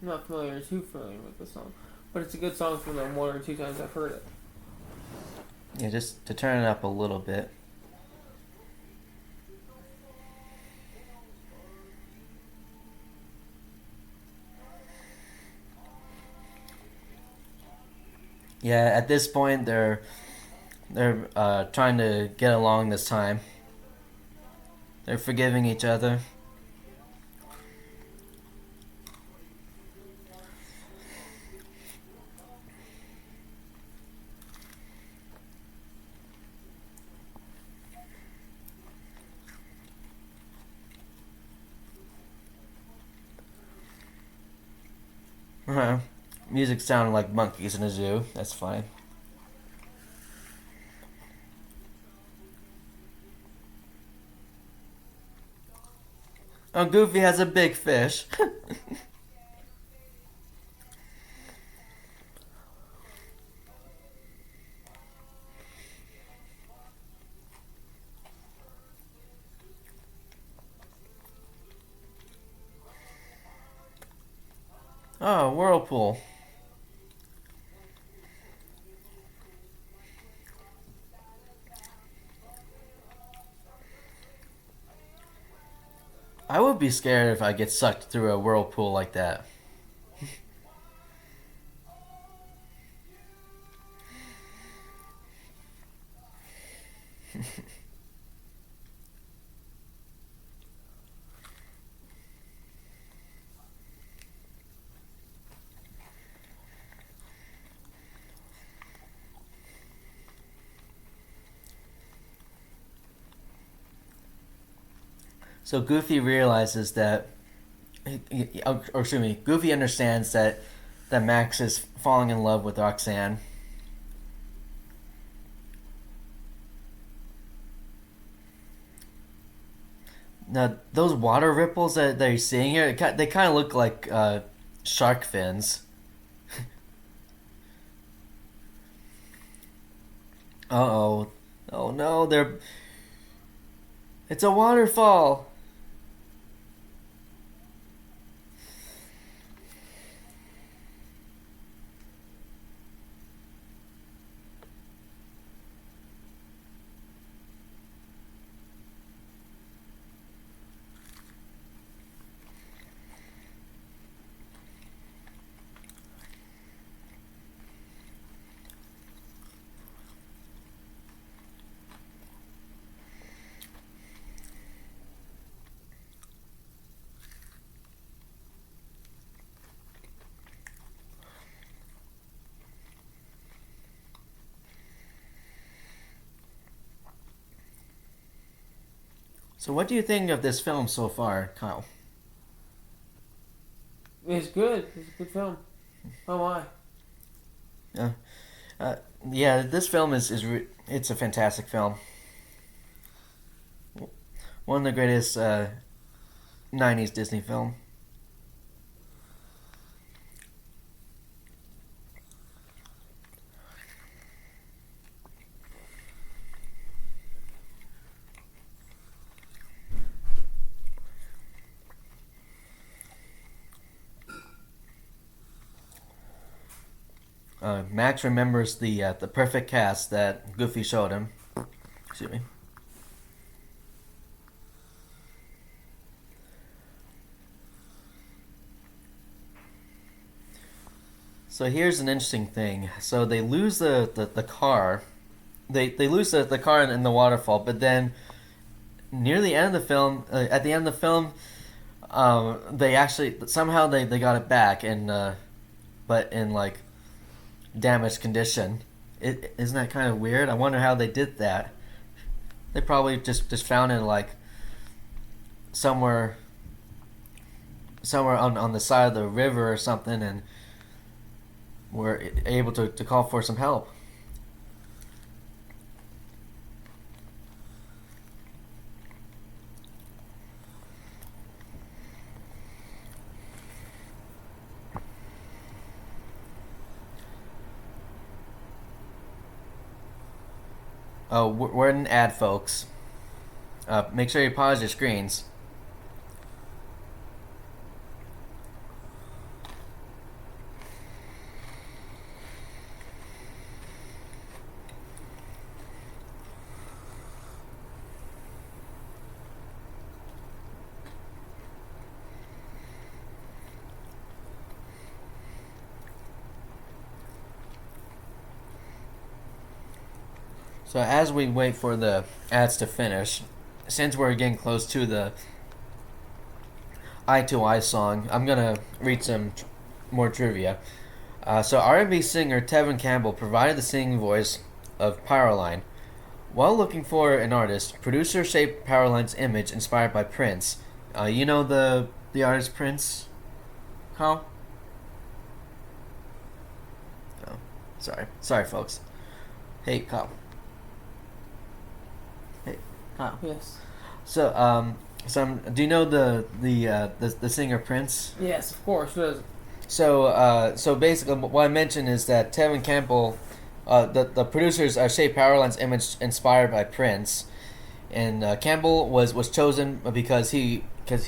I'm not too familiar with the song, but it's a good song from the 1 or 2 times I've heard it. Yeah, just to turn it up a little bit. Yeah, at this point they're trying to get along this time. They're forgiving each other. Music sounded like monkeys in a zoo. That's fine. Oh, Goofy has a big fish. Oh, whirlpool. I would be scared if I get sucked through a whirlpool like that. So Goofy realizes that, or excuse me, Goofy understands that Max is falling in love with Roxanne. Now, those water ripples that you're seeing here, they kind of look like shark fins. Uh oh. Oh no, it's a waterfall. So, what do you think of this film so far, Kyle? It's good. It's a good film. Oh my. Yeah, uh, yeah. This film it's a fantastic film. One of the greatest '90s Disney film. Max remembers the perfect cast that Goofy showed him. Excuse me. So here's an interesting thing. So they lose the car. They lose the car in the waterfall, but then near the end of the film, at the end of the film, they actually somehow they got it back but in like damaged condition. Isn't that kind of weird? I wonder how they did that. They probably just found it like somewhere on the side of the river or something, and were able to call for some help. Oh, we're in an ad, folks. Make sure you pause your screens. So as we wait for the ads to finish, since we're getting close to the Eye to Eye song, I'm gonna read some more trivia. So R&B singer Tevin Campbell provided the singing voice of Powerline. While looking for an artist, producer shaped Powerline's image inspired by Prince. You know the artist Prince, Carl? Sorry, folks. Hey, Kyle. Hey, Kyle. Yes. Do you know the singer Prince? Yes, of course. So basically, what I mentioned is that Tevin Campbell, the producers are Shea Powerline's image inspired by Prince, and Campbell was chosen because he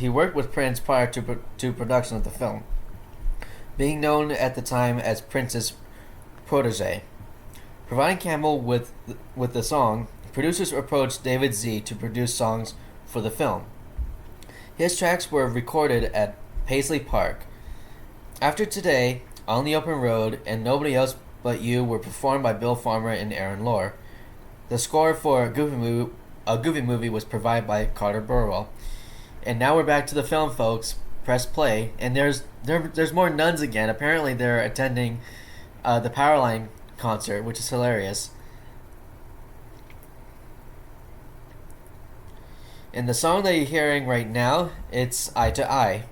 worked with Prince prior to production of the film, being known at the time as Prince's protege. Providing Campbell with the song, producers approached David Z to produce songs for the film. His tracks were recorded at Paisley Park. After Today, On the Open Road, and Nobody Else But You were performed by Bill Farmer and Aaron Lohr. The score for a Goofy movie was provided by Carter Burwell. And now we're back to the film, folks. Press play, and there's more nuns again. Apparently, they're attending the Powerline concert, which is hilarious. And the song that you're hearing right now, it's Eye to Eye,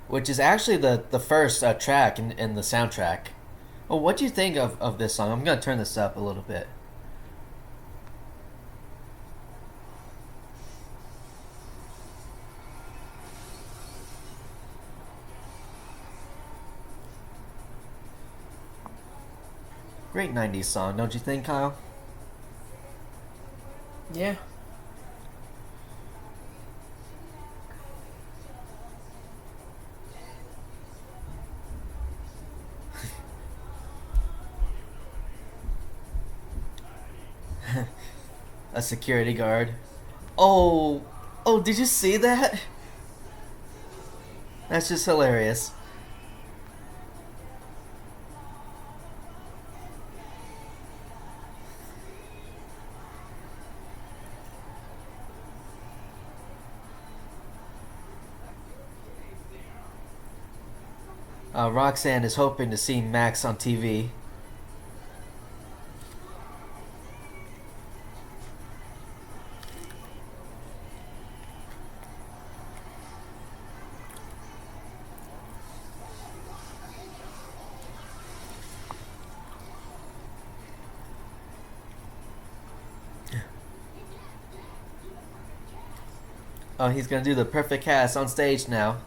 which is actually the first track in the soundtrack. Well, what do you think of this song? I'm going to turn this up a little bit. Great 90s song, don't you think, Kyle? Yeah. A security guard. Oh, did you see that? That's just hilarious. Roxanne is hoping to see Max on TV. Oh, he's gonna do the perfect cast on stage now.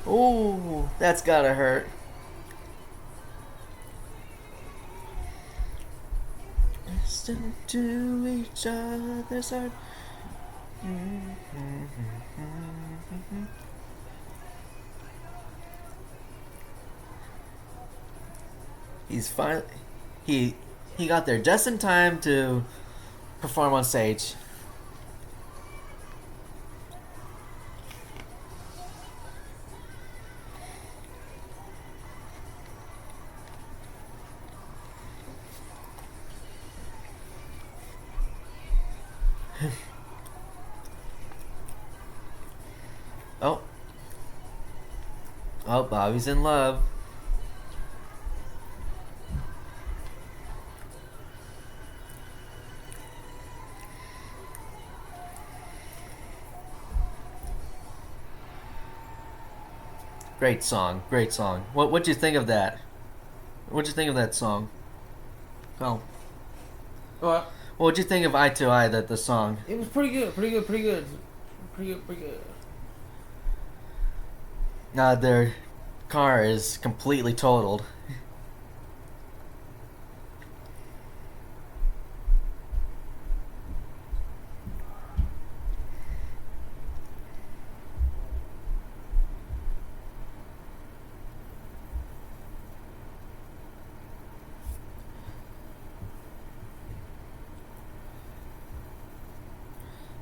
Ooh, that's gotta hurt. Listen to each other's heart. He's finally he got there just in time to perform on stage. Oh. Oh, Bobby's in love. Great song, great song. What'd you think of that? What'd you think of that song? Oh. What? What'd you think of Eye to Eye, the song? It was pretty good. Pretty good. Their car is completely totaled.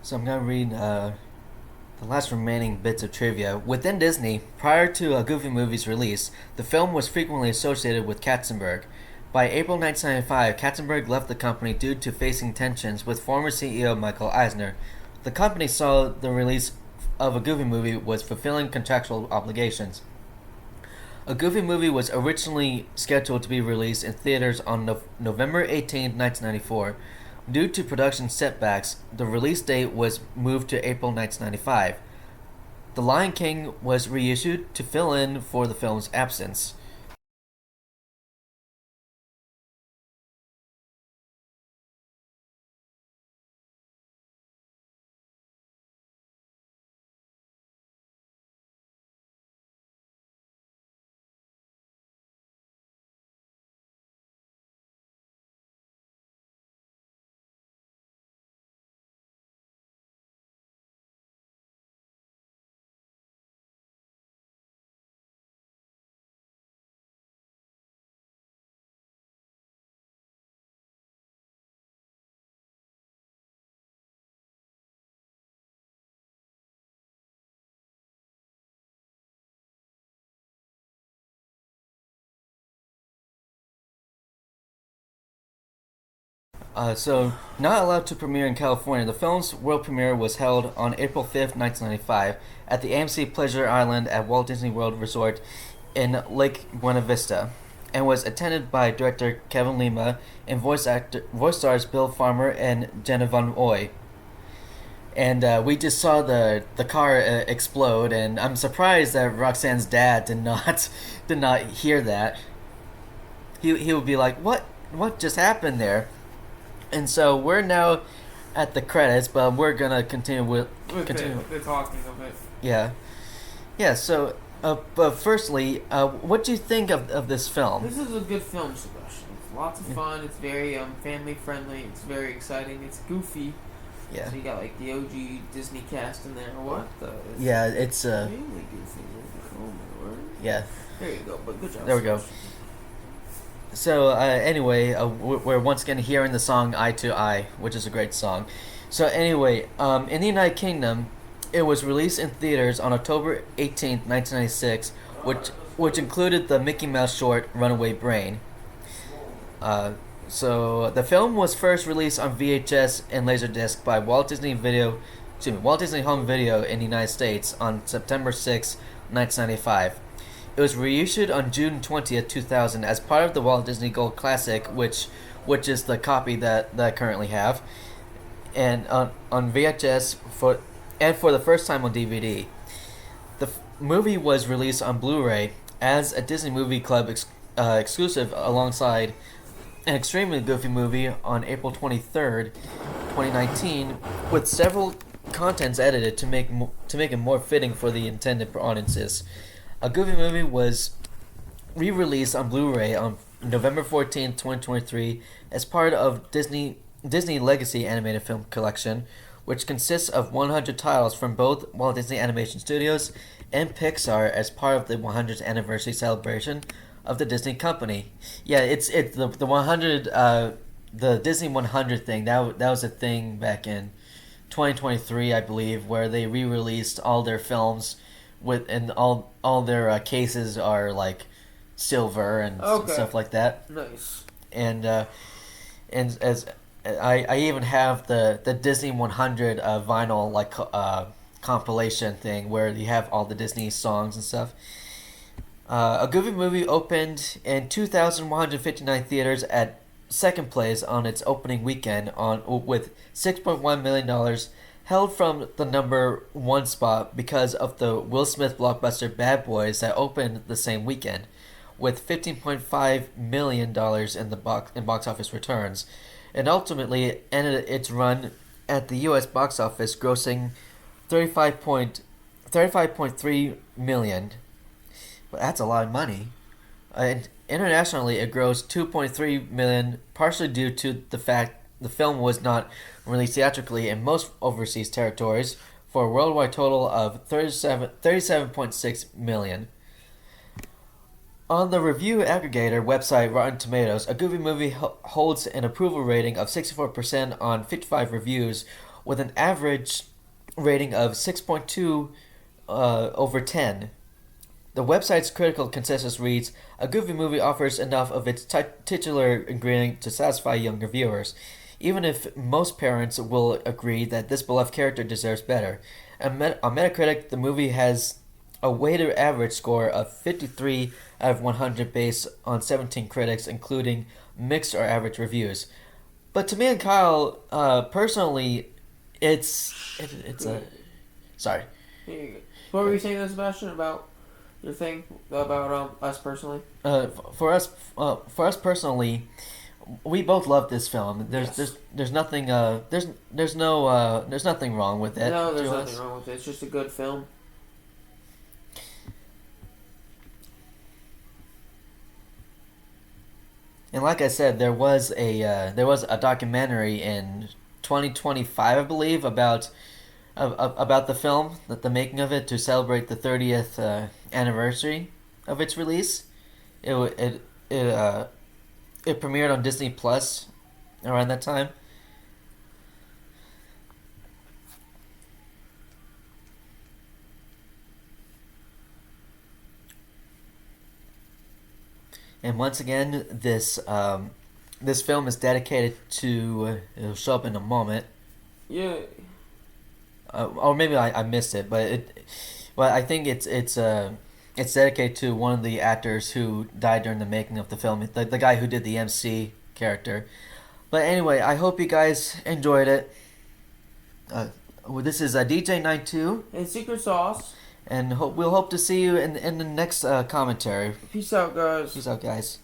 So I'm going to read the last remaining bits of trivia. Within Disney, prior to a Goofy movie's release, the film was frequently associated with Katzenberg. By April 1995, Katzenberg left the company due to facing tensions with former CEO Michael Eisner. The company saw the release of a Goofy movie was fulfilling contractual obligations. A Goofy movie was originally scheduled to be released in theaters on November 18, 1994. Due to production setbacks, the release date was moved to April 1995. The Lion King was reissued to fill in for the film's absence. So, not allowed to premiere in California, the film's world premiere was held on April 5th, 1995, at the AMC Pleasure Island at Walt Disney World Resort in Lake Buena Vista, and was attended by director Kevin Lima and voice stars Bill Farmer and Jenna Von Oy. And we just saw the car explode, and I'm surprised that Roxanne's dad did not did not hear that. He would be like, what just happened there? And so we're now at the credits, but we're gonna continue with the talking of it. Yeah, yeah. So, but firstly, what do you think of this film? This is a good film, Sebastian. It's lots of fun. It's very family friendly. It's very exciting. It's goofy. Yeah. So you got like the OG Disney cast in there. What the? Yeah, it's Really goofy. Oh my word. Yeah. There you go. But good job. There we go. So anyway, we're once again hearing the song "Eye to Eye," which is a great song. So anyway, in the United Kingdom, it was released in theaters on October 18th, 1996, which included the Mickey Mouse short "Runaway Brain." So the film was first released on VHS and Laserdisc by Walt Disney Home Video in the United States on September 6, 1995. It was reissued on June 20th, 2000 as part of the Walt Disney Gold Classic, which is the copy that I currently have, and on VHS for the first time on DVD. The movie was released on Blu-ray as a Disney Movie Club exclusive alongside an extremely goofy movie on April 23rd, 2019, with several contents edited to make it more fitting for the intended audiences. A Goofy movie was re-released on Blu-ray on November 14th, 2023 as part of Disney Legacy Animated Film Collection, which consists of 100 titles from both Walt Disney Animation Studios and Pixar as part of the 100th anniversary celebration of the Disney Company. Yeah, it's the 100 the Disney 100 thing. That was a thing back in 2023, I believe, where they re-released all their films and all their cases are like silver and stuff like that. Nice. And as I even have the Disney 100 vinyl like compilation thing where you have all the Disney songs and stuff. A Goofy movie opened in 2,159 theaters at second place on its opening weekend with $6.1 million, held from the number one spot because of the Will Smith blockbuster Bad Boys that opened the same weekend, with $15.5 million in box office returns, and ultimately ended its run at the U.S. box office, grossing $35.3 million. Well, that's a lot of money. And internationally, it grossed $2.3 million, partially due to the fact the film was not released theatrically in most overseas territories, for a worldwide total of $37.6 million. On the review aggregator website Rotten Tomatoes, A Goofy Movie holds an approval rating of 64% on 55 reviews, with an average rating of 6.2 over 10. The website's critical consensus reads, "A Goofy Movie offers enough of its titular ingredient to satisfy younger viewers, even if most parents will agree that this beloved character deserves better." On Metacritic, the movie has a weighted average score of 53 out of 100 based on 17 critics, including mixed or average reviews. But to me and Kyle, personally, it's a sorry. What were you saying, though, Sebastian, about your thing about us personally? For us personally, we both love this film. Yes. There's nothing there's nothing wrong with it. No, there's to nothing us. wrong with it. It's just a good film. And like I said, there was a documentary in 2025, I believe, about the film, that the making of it to celebrate the 30th anniversary of its release. It wa- it premiered on Disney Plus around that time. And once again, this film is dedicated to. It'll show up in a moment, Yeah. or maybe I missed it, but I think it's dedicated to one of the actors who died during the making of the film, the guy who did the MC character. But anyway, I hope you guys enjoyed it. Well, this is DJ92, And Secret Sauce. and we'll hope to see you in the next commentary. Peace out, guys. Peace out, guys.